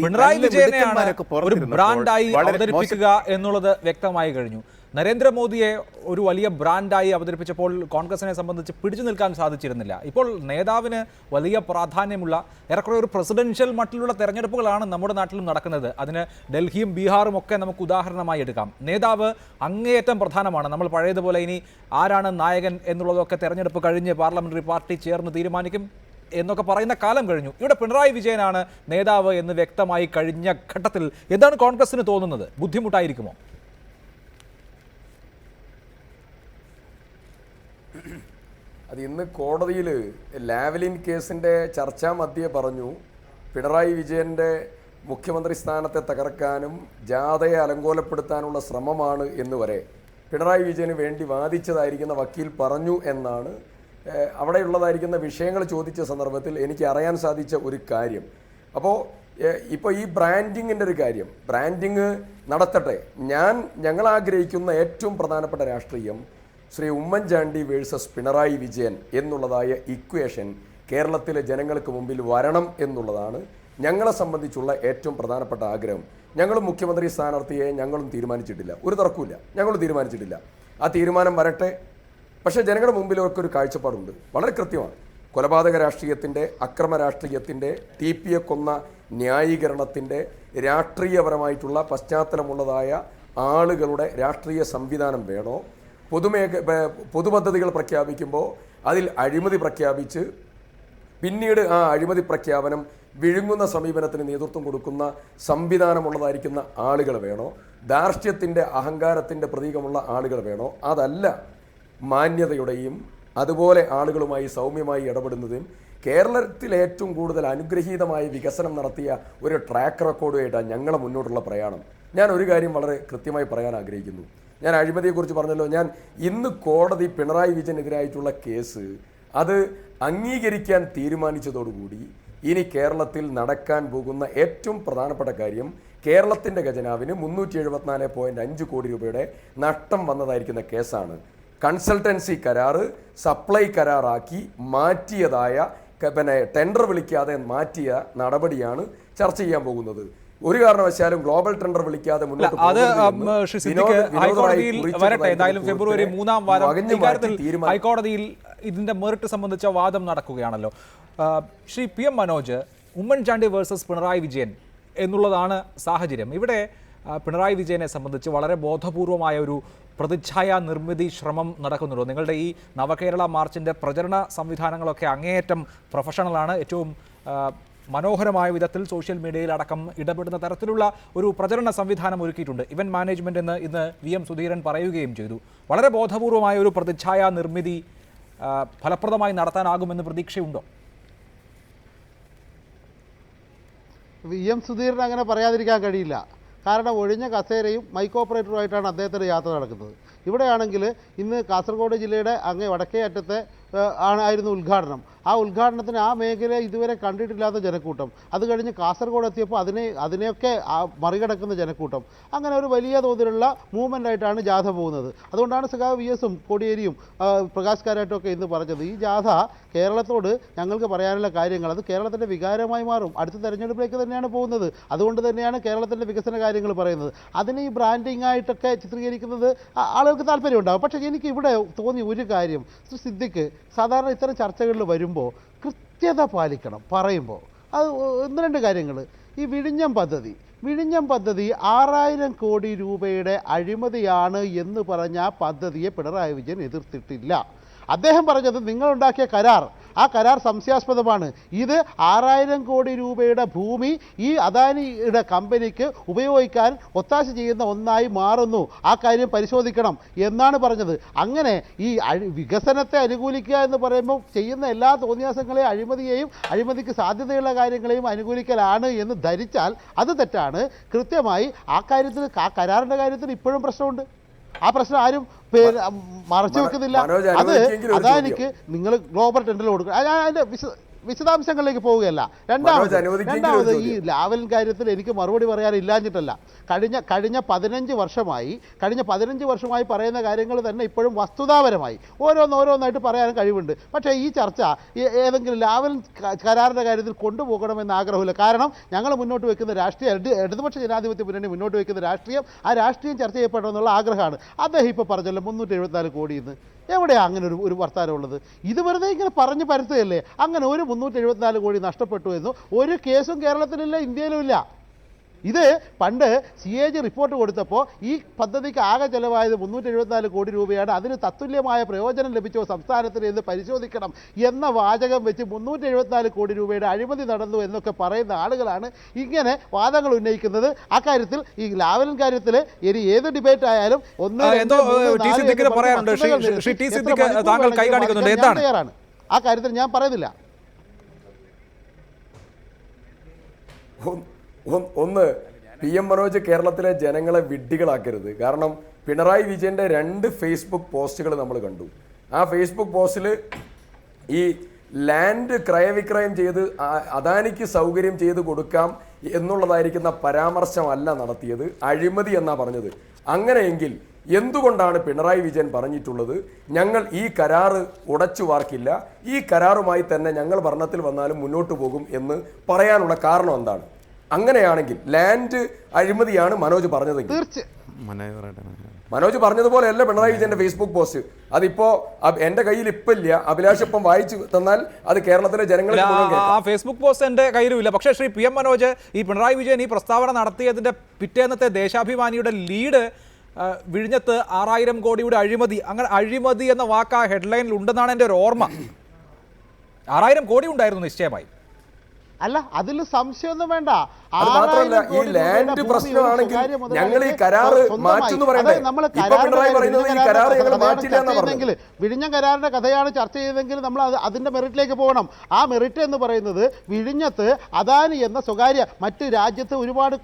പിണറായി വിജയനെയാണ് ഒരു ബ്രാൻഡായി അവതരിപ്പിക്കുക എന്നുള്ളത് വ്യക്തമായി കഴിഞ്ഞു. നരേന്ദ്രമോദിയെ ഒരു വലിയ ബ്രാൻഡായി അവതരിപ്പിച്ചപ്പോൾ കോൺഗ്രസിനെ സംബന്ധിച്ച് പിടിച്ചു നിൽക്കാൻ സാധിച്ചിരുന്നില്ല. ഇപ്പോൾ നേതാവിന് വലിയ പ്രാധാന്യമുള്ള ഏറെക്കുറെ ഒരു പ്രസിഡൻഷ്യൽ മട്ടിലുള്ള തെരഞ്ഞെടുപ്പുകളാണ് നമ്മുടെ നാട്ടിലും നടക്കുന്നത്. അതിന് ഡൽഹിയും ബീഹാറും ഒക്കെ നമുക്ക് ഉദാഹരണമായി എടുക്കാം. നേതാവ് അങ്ങേയറ്റം പ്രധാനമാണ്. നമ്മൾ പഴയതുപോലെ ഇനി ആരാണ് നായകൻ എന്നുള്ളതൊക്കെ തെരഞ്ഞെടുപ്പ് കഴിഞ്ഞ് പാർലമെന്ററി പാർട്ടി ചേർന്ന് തീരുമാനിക്കും എന്നൊക്കെ പറയുന്ന കാലം കഴിഞ്ഞു. ഇവിടെ പിണറായി വിജയനാണ് നേതാവ് എന്ന് വ്യക്തമായി കഴിഞ്ഞ ഘട്ടത്തിൽ എന്താണ് കോൺഗ്രസിന് തോന്നുന്നത്? ബുദ്ധിമുട്ടായിരിക്കുമോ? അത് ഇന്ന് കോടതിയിൽ ലാവ്ലിൻ കേസിൻ്റെ ചർച്ചാ മധ്യേ പറഞ്ഞു, പിണറായി വിജയൻ്റെ മുഖ്യമന്ത്രി സ്ഥാനത്തെ തകർക്കാനും ജാഥയെ അലങ്കോലപ്പെടുത്താനുള്ള ശ്രമമാണ് എന്ന് വരെ പിണറായി വിജയന് വേണ്ടി വാദിച്ചതായിരിക്കുന്ന വക്കീൽ പറഞ്ഞു എന്നാണ് അവിടെയുള്ളതായിരിക്കുന്ന വിഷയങ്ങൾ ചോദിച്ച സന്ദർഭത്തിൽ എനിക്ക് അറിയാൻ സാധിച്ച ഒരു കാര്യം. അപ്പോൾ ഇപ്പോൾ ഈ ബ്രാൻഡിങ്ങിൻ്റെ ഒരു കാര്യം, ബ്രാൻഡിങ് നടത്തട്ടെ. ഞങ്ങൾ ആഗ്രഹിക്കുന്ന ഏറ്റവും പ്രധാനപ്പെട്ട രാഷ്ട്രീയം ശ്രീ ഉമ്മൻചാണ്ടി വേഴ്സസ് പിണറായി വിജയൻ എന്നുള്ളതായ ഇക്വേഷൻ കേരളത്തിലെ ജനങ്ങൾക്ക് മുമ്പിൽ വരണം എന്നുള്ളതാണ് ഞങ്ങളെ സംബന്ധിച്ചുള്ള ഏറ്റവും പ്രധാനപ്പെട്ട ആഗ്രഹം. ഞങ്ങളും മുഖ്യമന്ത്രി സ്ഥാനാർത്ഥിയെ ഞങ്ങളും തീരുമാനിച്ചിട്ടില്ല, ഒരു തർക്കമില്ല, ഞങ്ങളും തീരുമാനിച്ചിട്ടില്ല. ആ തീരുമാനം വരട്ടെ. പക്ഷേ ജനങ്ങളുടെ മുമ്പിലൊക്കെ ഒരു കാഴ്ചപ്പാടുണ്ട്, വളരെ കൃത്യമാണ്. കൊലപാതക രാഷ്ട്രീയത്തിൻ്റെ, അക്രമ രാഷ്ട്രീയത്തിൻ്റെ, TP കൊന്ന ന്യായീകരണത്തിൻ്റെ രാഷ്ട്രീയപരമായിട്ടുള്ള പശ്ചാത്തലമുള്ളതായ ആളുകളുടെ രാഷ്ട്രീയ സംവിധാനം വേണോ? പൊതുപദ്ധതികൾ പ്രഖ്യാപിക്കുമ്പോൾ അതിൽ അഴിമതി പ്രഖ്യാപിച്ച് പിന്നീട് ആ അഴിമതി പ്രഖ്യാപനം വിഴുങ്ങുന്ന സമീപനത്തിന് നേതൃത്വം കൊടുക്കുന്ന സംവിധാനമുള്ളതായിരിക്കുന്ന ആളുകൾ വേണോ? ധാർഷ്ട്യത്തിൻ്റെ, അഹങ്കാരത്തിൻ്റെ പ്രതീകമുള്ള ആളുകൾ വേണോ? അതല്ല, മാന്യതയുടെയും അതുപോലെ ആളുകളുമായി സൗമ്യമായി ഇടപെടുന്നതും കേരളത്തിൽ ഏറ്റവും കൂടുതൽ അനുഗ്രഹീതമായ വികസനം നടത്തിയ ഒരു ട്രാക്ക് റെക്കോർഡുമായിട്ടാണ് ഞങ്ങളെ മുന്നോട്ടുള്ള പ്രയാണം. ഞാൻ ഒരു കാര്യം വളരെ കൃത്യമായി പറയാൻ ആഗ്രഹിക്കുന്നു. ഞാൻ അഴിമതിയെക്കുറിച്ച് പറഞ്ഞല്ലോ. ഞാൻ ഇന്ന് കോടതി പിണറായി വിജയനെതിരായിട്ടുള്ള കേസ് അത് അംഗീകരിക്കാൻ തീരുമാനിച്ചതോടുകൂടി ഇനി കേരളത്തിൽ നടക്കാൻ പോകുന്ന ഏറ്റവും പ്രധാനപ്പെട്ട കാര്യം കേരളത്തിൻ്റെ ഖജനാവിന് 374.5 കോടി രൂപയുടെ നഷ്ടം വന്നതായിരിക്കുന്ന കേസാണ്. കൺസൾട്ടൻസി കരാറ് സപ്ലൈ കരാറാക്കി മാറ്റിയതായ, ടെൻഡർ വിളിക്കാതെ മാറ്റിയ നടപടിയാണ് ചർച്ച ചെയ്യാൻ പോകുന്നത്. ഒരു കാരണവശാലും ഗ്ലോബൽ ടെൻഡർ വിളിക്കാതെ മുന്നോട്ട് ഹൈക്കോടതിയിൽ വരട്ടെ. എന്തായാലും ഫെബ്രുവരി 3-ാം വാരം ഇക്കാര്യത്തിൽ ഹൈക്കോടതിയിൽ ഇതിന്റെ മെറിറ്റ് സംബന്ധിച്ച വാദം നടക്കുകയാണല്ലോ. ശ്രീ PM മനോജ്, ഉമ്മൻചാണ്ടി വേഴ്സസ് പിണറായി വിജയൻ എന്നുള്ളതാണ് സാഹചര്യം. ഇവിടെ പിണറായി വിജയനെ സംബന്ധിച്ച് വളരെ ബോധപൂർവമായ ഒരു പ്രതിച്ഛായ നിർമ്മിതി ശ്രമം നടക്കുന്നുണ്ടോ? നിങ്ങളുടെ ഈ നവകേരള മാർച്ചിൻ്റെ പ്രചരണ സംവിധാനങ്ങളൊക്കെ അങ്ങേയറ്റം പ്രൊഫഷണലാണ്. ഏറ്റവും മനോഹരമായ വിധത്തിൽ സോഷ്യൽ മീഡിയയിൽ അടക്കം ഇടപെടുന്ന തരത്തിലുള്ള ഒരു പ്രചരണ സംവിധാനം ഒരുക്കിയിട്ടുണ്ട്. ഇവന്റ് മാനേജ്മെന്റ് എന്ന് ഇന്ന് VM സുധീരൻ പറയുകയും ചെയ്തു. വളരെ ബോധപൂർവമായ ഒരു പ്രതിച്ഛായ നിർമ്മിതി ഫലപ്രദമായി നടത്താനാകുമെന്ന് പ്രതീക്ഷയുണ്ടോ? VM സുധീരൻ അങ്ങനെ പറയാതിരിക്കാൻ കഴിയില്ല. കാരണം ഒഴിഞ്ഞ കസേരയും മൈക്ക് ഓപ്പറേറ്ററുമായിട്ടാണ് അദ്ദേഹത്തിൻ്റെ യാത്ര നടക്കുന്നത്. ഇവിടെയാണെങ്കിൽ ഇന്ന് കാസർഗോഡ് ജില്ലയുടെ അങ്ങേ വടക്കേ അറ്റത്തെ ആയിരുന്നു ഉദ്ഘാടനം. ആ ഉദ്ഘാടനത്തിന് ആ മേഖല ഇതുവരെ കണ്ടിട്ടില്ലാത്ത ജനക്കൂട്ടം. അത് കഴിഞ്ഞ് കാസർഗോഡ് എത്തിയപ്പോൾ അതിനെയൊക്കെ മറികടക്കുന്ന ജനക്കൂട്ടം. അങ്ങനെ ഒരു വലിയ തോതിലുള്ള മൂവ്മെൻ്റായിട്ടാണ് ജാഥ പോകുന്നത്. അതുകൊണ്ടാണ് സഖാവ് VS-ഉം കോടിയേരിയും പ്രകാശ് കാരാട്ടുമൊക്കെ ഇന്ന് പറഞ്ഞത്, ഈ ജാഥ കേരളത്തോട് ഞങ്ങൾക്ക് പറയാനുള്ള കാര്യങ്ങൾ അത് കേരളത്തിൻ്റെ വികാരമായി മാറും. അടുത്ത തെരഞ്ഞെടുപ്പിലേക്ക് തന്നെയാണ് പോകുന്നത്. അതുകൊണ്ട് തന്നെയാണ് കേരളത്തിൻ്റെ വികസന കാര്യങ്ങൾ പറയുന്നത്. അതിനെ ഈ ബ്രാൻഡിങ് ആയിട്ടൊക്കെ ചിത്രീകരിക്കുന്നത് ആളുകൾക്ക് താല്പര്യമുണ്ടാകും. പക്ഷേ എനിക്ക് ഇവിടെ തോന്നിയ ഒരു കാര്യം, സിദ്ദിഖ് സാധാരണ ഇത്തരം ചർച്ചകളിൽ വരുമ്പോൾ കൃത്യത പാലിക്കണം. പറയുമ്പോൾ അത് 1-2 കാര്യങ്ങൾ. ഈ വിഴിഞ്ഞം പദ്ധതി 6000 കോടി രൂപയുടെ അഴിമതിയാണ് എന്ന് പറഞ്ഞ ആ പദ്ധതിയെ പിണറായി വിജയൻ എതിർത്തിട്ടില്ല. അദ്ദേഹം പറഞ്ഞത് നിങ്ങളുണ്ടാക്കിയ കരാർ, ആ കരാർ സംശയാസ്പദമാണ്. ഇത് 6000 കോടി രൂപയുടെ ഭൂമി ഈ അദാനിയുടെ കമ്പനിക്ക് ഉപയോഗിക്കാൻ ഒത്താശ ചെയ്യുന്ന ഒന്നായി മാറുന്നു, ആ കാര്യം പരിശോധിക്കണം എന്നാണ് പറഞ്ഞത്. അങ്ങനെ ഈ വികസനത്തെ അനുകൂലിക്കുക എന്ന് പറയുമ്പോൾ ചെയ്യുന്ന എല്ലാ തോന്നിയാസങ്ങളെയും അഴിമതിക്ക് സാധ്യതയുള്ള കാര്യങ്ങളെയും അനുകൂലിക്കലാണ് എന്ന് ധരിച്ചാൽ അത് തെറ്റാണ്. കൃത്യമായി ആ കരാറിൻ്റെ കാര്യത്തിൽ ഇപ്പോഴും പ്രശ്നമുണ്ട്. ആ പ്രശ്നം ആരും മറച്ചു വെക്കുന്നില്ല. അത് അദാനിക്ക് നിങ്ങൾ ഗ്ലോബൽ ടെൻഡറിൽ കൊടുക്കുക. അതിൻ്റെ വിശദാംശങ്ങളിലേക്ക് പോവുകയല്ല. രണ്ടാമത് ഈ ലാവലിൻ കാര്യത്തിൽ എനിക്ക് മറുപടി പറയാനില്ലാഞ്ഞിട്ടല്ല. കഴിഞ്ഞ 15 വർഷമായി പറയുന്ന കാര്യങ്ങൾ തന്നെ ഇപ്പോഴും വസ്തുതാപരമായി ഓരോന്നായിട്ട് പറയാൻ കഴിവുണ്ട്. പക്ഷേ ഈ ചർച്ച ഏതെങ്കിലും ലാവലിൻ കരാറിൻ്റെ കാര്യത്തിൽ കൊണ്ടുപോകണമെന്ന് ആഗ്രഹമില്ല. കാരണം ഞങ്ങൾ മുന്നോട്ട് വയ്ക്കുന്ന രാഷ്ട്രീയം, ഇടതുപക്ഷ ജനാധിപത്യ മുന്നണി മുന്നോട്ട് വയ്ക്കുന്ന രാഷ്ട്രീയം, ആ രാഷ്ട്രീയം ചർച്ച ചെയ്യപ്പെടണമെന്നുള്ള ആഗ്രഹമാണ്. അദ്ദേഹം ഇപ്പോൾ പറഞ്ഞല്ലോ 374 കോടി എന്ന്. എവിടെയാണ് അങ്ങനെ ഒരു വർത്താനമുള്ളത്? ഇത് വെറുതെ ഇങ്ങനെ പറഞ്ഞു പരത്തുകയല്ലേ. അങ്ങനെ ഒരു 374 കോടി നഷ്ടപ്പെട്ടു എന്ന് ഒരു കേസും കേരളത്തിലില്ല, ഇന്ത്യയിലുമില്ല. ഇത് പണ്ട് CAG റിപ്പോർട്ട് കൊടുത്തപ്പോൾ ഈ പദ്ധതിക്ക് ആകെ ചെലവായത് 374 കോടി രൂപയാണ്, അതിന് തത്തുല്യമായ പ്രയോജനം ലഭിച്ചോ സംസ്ഥാനത്തിന് എന്ന് പരിശോധിക്കണം എന്ന വാചകം വെച്ച് 374 കോടി രൂപയുടെ അഴിമതി നടന്നു എന്നൊക്കെ പറയുന്ന ആളുകളാണ് ഇങ്ങനെ വാദങ്ങൾ ഉന്നയിക്കുന്നത്. അക്കാര്യത്തിൽ ഈ ലാവലിൻ കാര്യത്തിൽ ഇനി ഏത് ഡിബേറ്റ് ആയാലും തയ്യാറാണ്. ആ കാര്യത്തിൽ ഞാൻ പറയുന്നില്ല. ഒന്ന്, PM മനോജ് കേരളത്തിലെ ജനങ്ങളെ വിഡ്ഢികളാക്കരുത്. കാരണം പിണറായി വിജയൻ്റെ 2 ഫേസ്ബുക്ക് പോസ്റ്റുകൾ നമ്മൾ കണ്ടു. ആ ഫേസ്ബുക്ക് പോസ്റ്റിൽ ഈ ലാൻഡ് ക്രയവിക്രയം ചെയ്ത് അദാനിക്ക് സൗകര്യം ചെയ്ത് കൊടുക്കാം എന്നുള്ളതായിരിക്കുന്ന പരാമർശമല്ല നടത്തിയത്, അഴിമതി എന്നാണ് പറഞ്ഞത്. അങ്ങനെയെങ്കിൽ എന്തുകൊണ്ടാണ് പിണറായി വിജയൻ പറഞ്ഞിട്ടുള്ളത് ഞങ്ങൾ ഈ കരാറ് ഉടച്ചു വാർക്കില്ല, ഈ കരാറുമായി തന്നെ ഞങ്ങൾ ഭരണത്തിൽ വന്നാലും മുന്നോട്ട് പോകും എന്ന് പറയാനുള്ള കാരണം എന്താണ്? അങ്ങനെയാണെങ്കിൽ ലാൻഡ് അഴിമതിയാണ് മനോജ് പറഞ്ഞതെങ്കിൽ, മനോജ് പറഞ്ഞതുപോലെയല്ല പിണറായി വിജയന്റെ ഫേസ്ബുക്ക് പോസ്റ്റ്. അതിപ്പോ എന്റെ കയ്യിൽ ഇപ്പൊ ഇല്ല, അഭിലാഷ് ഇപ്പം വായിച്ചു തന്നാൽ അത് കേരളത്തിലെ ജനങ്ങളെ ആ ഫേസ്ബുക്ക് പോസ്റ്റ് എന്റെ കയ്യിലുമില്ല. പക്ഷേ ശ്രീ PM മനോജ്, ഈ പിണറായി വിജയൻ ഈ പ്രസ്താവന നടത്തിയതിന്റെ പിറ്റേന്നത്തെ ദേശാഭിമാനിയുടെ ലീഡ് വിഴിഞ്ഞത്ത് 6000 കോടിയുടെ അഴിമതി, അങ്ങനെ അഴിമതി എന്ന വാക്ക് ആ ഹെഡ്ലൈനിൽ ഉണ്ടെന്നാണ് എൻ്റെ ഒരു ഓർമ്മ. 6000 കോടി ഉണ്ടായിരുന്നു നിശ്ചയമായി. അല്ല, അതിൽ സംശയമൊന്നും വേണ്ട. അത് മാത്രമല്ല, ഈ ലാൻഡ് പ്രശ്നമാണെങ്കിൽ ഞങ്ങൾ ഈ കരാറ് മാറ്റുന്നു പറയുന്നത്, വിഴിഞ്ഞം കരാറിന്റെ കഥയാണ് ചർച്ച ചെയ്തതെങ്കിൽ നമ്മൾ അതിന്റെ മെറിറ്റിലേക്ക് പോകണം. ആ മെറിറ്റ് എന്ന് പറയുന്നത് വിഴിഞ്ഞത്ത് അദാനി എന്ന സ്വകാര്യ മറ്റ് രാജ്യത്ത് ഒരുപാട്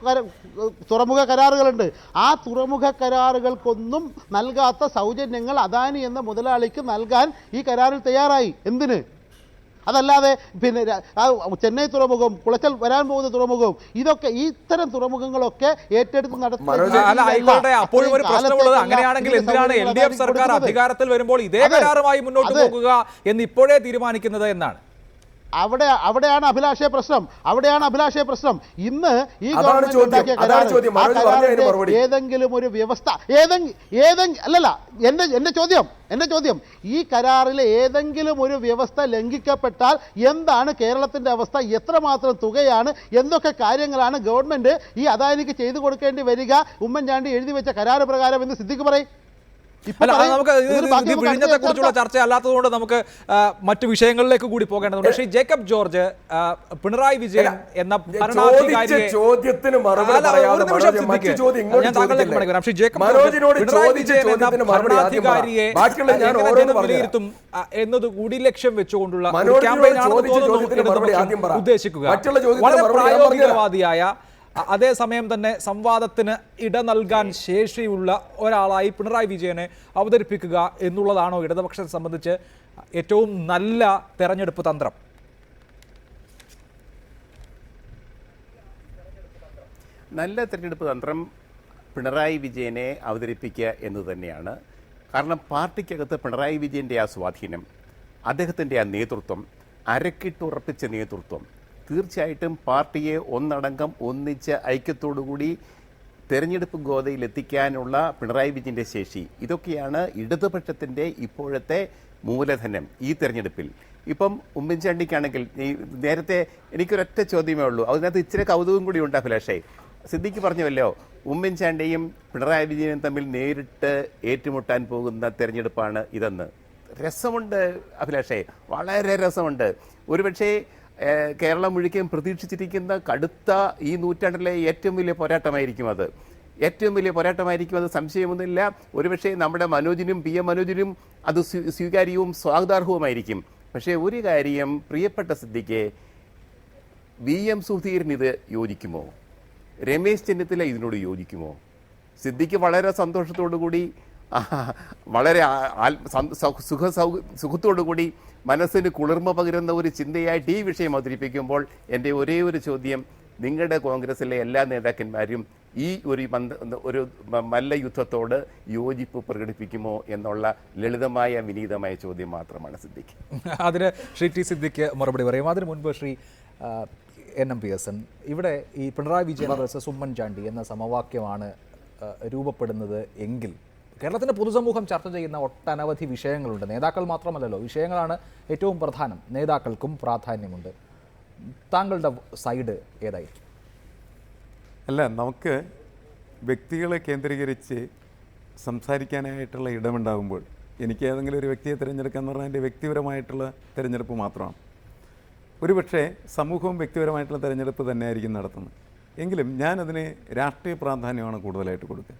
തുറമുഖ കരാറുകളുണ്ട്. ആ തുറമുഖ കരാറുകൾക്കൊന്നും നൽകാത്ത സൗജന്യങ്ങൾ അദാനി എന്ന മുതലാളിക്ക് നൽകാൻ ഈ കരാറിൽ തയ്യാറായി. എന്തിന്? അതല്ലാതെ പിന്നെ ചെന്നൈ തുറമുഖം, കുളച്ചൽ വരാൻ പോകുന്ന തുറമുഖവും, ഇതൊക്കെ ഇത്തരം തുറമുഖങ്ങളൊക്കെ ഏറ്റെടുത്ത് അങ്ങനെയാണെങ്കിൽ എന്തിനാണ് LDF സർക്കാർ അധികാരത്തിൽ വരുമ്പോൾ ഇതേ കരാറുമായി മുന്നോട്ട് പോകുക എന്ന് ഇപ്പോഴേ തീരുമാനിക്കുന്നത് എന്നാണ്. അവിടെയാണ് അഭിലാഷയ പ്രശ്നം. ഇന്ന് ഈ ഏതെങ്കിലും ഒരു വ്യവസ്ഥ അല്ലല്ല, എന്റെ ചോദ്യം ഈ കരാറിലെ ഏതെങ്കിലും ഒരു വ്യവസ്ഥ ലംഘിക്കപ്പെട്ടാൽ എന്താണ് കേരളത്തിന്റെ അവസ്ഥ? എത്രമാത്രം തുകയാണ്, എന്തൊക്കെ കാര്യങ്ങളാണ് ഗവൺമെന്റ് ഈ അദാനിക്ക് ചെയ്തു കൊടുക്കേണ്ടി വരിക ഉമ്മൻചാണ്ടി എഴുതി വെച്ച കരാറ് പ്രകാരം എന്ന് സിദ്ദിഖ് പറയും. നമുക്ക് വിഴിഞ്ഞത്തെ കുറിച്ചുള്ള ചർച്ച അല്ലാത്തതുകൊണ്ട് നമുക്ക് മറ്റു വിഷയങ്ങളിലേക്ക് കൂടി പോകേണ്ടതുണ്ട്. ശ്രീ ജേക്കബ് ജോർജ്, പിണറായി വിജയൻ എന്ന ഭരണാധികാരിയെ വിലയിരുത്തും എന്നത് കൂടി ലക്ഷ്യം വെച്ചുകൊണ്ടുള്ള ഉദ്ദേശിക്കുക. വളരെ പ്രായോഗികവാദിയായ, അതേസമയം തന്നെ സംവാദത്തിന് ഇട നൽകാൻ ശേഷിയുള്ള ഒരാളായി പിണറായി വിജയനെ അവതരിപ്പിക്കുക എന്നുള്ളതാണോ ഇടതുപക്ഷത്തെ സംബന്ധിച്ച് ഏറ്റവും നല്ല തെരഞ്ഞെടുപ്പ് തന്ത്രം? നല്ല തെരഞ്ഞെടുപ്പ് തന്ത്രം പിണറായി വിജയനെ അവതരിപ്പിക്കുക എന്ന് തന്നെയാണ്. കാരണം പാർട്ടിക്കകത്ത് പിണറായി വിജയൻ്റെ ആ സ്വാധീനം, അദ്ദേഹത്തിൻ്റെ ആ നേതൃത്വം, അരക്കിട്ടുറപ്പിച്ച നേതൃത്വം തീർച്ചയായിട്ടും പാർട്ടിയെ ഒന്നടങ്കം ഒന്നിച്ച് ഐക്യത്തോടുകൂടി തെരഞ്ഞെടുപ്പ് ഗോതയിലെത്തിക്കാനുള്ള പിണറായി വിജയൻ്റെ ശേഷി, ഇതൊക്കെയാണ് ഇടതുപക്ഷത്തിൻ്റെ ഇപ്പോഴത്തെ മൂലധനം ഈ തെരഞ്ഞെടുപ്പിൽ. ഇപ്പം ഉമ്മൻചാണ്ടിക്കാണെങ്കിൽ നേരത്തെ എനിക്കൊരൊറ്റ ചോദ്യമേ ഉള്ളൂ, അതിനകത്ത് ഇച്ചിരി കൗതുകം കൂടി ഉണ്ട് അഭിലാഷേ. സിദ്ദിഖ് പറഞ്ഞുവല്ലോ, ഉമ്മൻചാണ്ടിയും പിണറായി വിജയനും തമ്മിൽ നേരിട്ട് ഏറ്റുമുട്ടാൻ പോകുന്ന തെരഞ്ഞെടുപ്പാണ് ഇതെന്ന്. രസമുണ്ട് അഭിലാഷേ, വളരെ രസമുണ്ട്. ഒരുപക്ഷേ കേരളം മുഴുവൻ പ്രതീക്ഷിച്ചിരിക്കുന്ന കടുത്ത ഈ നൂറ്റാണ്ടിലെ ഏറ്റവും വലിയ പോരാട്ടമായിരിക്കും അത്. സംശയമൊന്നുമില്ല. ഒരുപക്ഷെ നമ്മുടെ മനോജിനും PM മനോജിനും അത് സ്വീകാര്യവും സ്വാഗതാർഹവുമായിരിക്കും. പക്ഷേ ഒരു കാര്യം പ്രിയപ്പെട്ട സിദ്ദിഖെ, VM സുധീരൻ ഇത് യോജിക്കുമോ? രമേശ് ചെന്നിത്തല ഇതിനോട് യോജിക്കുമോ? സിദ്ദിഖ് വളരെ സന്തോഷത്തോടു കൂടി, വളരെ സുഖത്തോടുകൂടി, മനസ്സിന് കുളിർമ പകരുന്ന ഒരു ചിന്തയായിട്ട് ഈ വിഷയം അവതരിപ്പിക്കുമ്പോൾ എൻ്റെ ഒരേ ഒരു ചോദ്യം, നിങ്ങളുടെ കോൺഗ്രസിലെ എല്ലാ നേതാക്കന്മാരും ഈ ഒരു മല്ലയുദ്ധത്തോട് യോജിപ്പ് പ്രകടിപ്പിക്കുമോ എന്നുള്ള ലളിതമായ വിനീതമായ ചോദ്യം മാത്രമാണ് സിദ്ദിഖ്. അതിന് ശ്രീ ടി സിദ്ദിഖ് മറുപടി പറയും. അതിന് മുൻപ് ശ്രീ NM പിയേഴ്സൺ, ഇവിടെ ഈ പിണറായി വിജയൻ വേഴ്സസ് ഉമ്മൻചാണ്ടി എന്ന സമവാക്യമാണ് രൂപപ്പെടുന്നത് എങ്കിൽ കേരളത്തിൻ്റെ പൊതുസമൂഹം ചർച്ച ചെയ്യുന്ന ഒട്ടനവധി വിഷയങ്ങളുണ്ട്. നേതാക്കൾ മാത്രമല്ലല്ലോ, വിഷയങ്ങളാണ് ഏറ്റവും പ്രധാനം. നേതാക്കൾക്കും പ്രാധാന്യമുണ്ട്. താങ്കളുടെ സൈഡ് ഏതായിരിക്കും? അല്ല, നമുക്ക് വ്യക്തികളെ കേന്ദ്രീകരിച്ച് സംസാരിക്കാനായിട്ടുള്ള ഇടമുണ്ടാകുമ്പോൾ എനിക്ക് ഏതെങ്കിലും ഒരു വ്യക്തിയെ തിരഞ്ഞെടുക്കുക എന്ന് പറഞ്ഞാൽ എൻ്റെ വ്യക്തിപരമായിട്ടുള്ള തിരഞ്ഞെടുപ്പ് മാത്രമാണ്. ഒരുപക്ഷെ സമൂഹവും വ്യക്തിപരമായിട്ടുള്ള തിരഞ്ഞെടുപ്പ് തന്നെയായിരിക്കും നടത്തുന്നത്. എങ്കിലും ഞാനതിന് രാഷ്ട്രീയ പ്രാധാന്യമാണ് കൂടുതലായിട്ട് കൊടുക്കുക.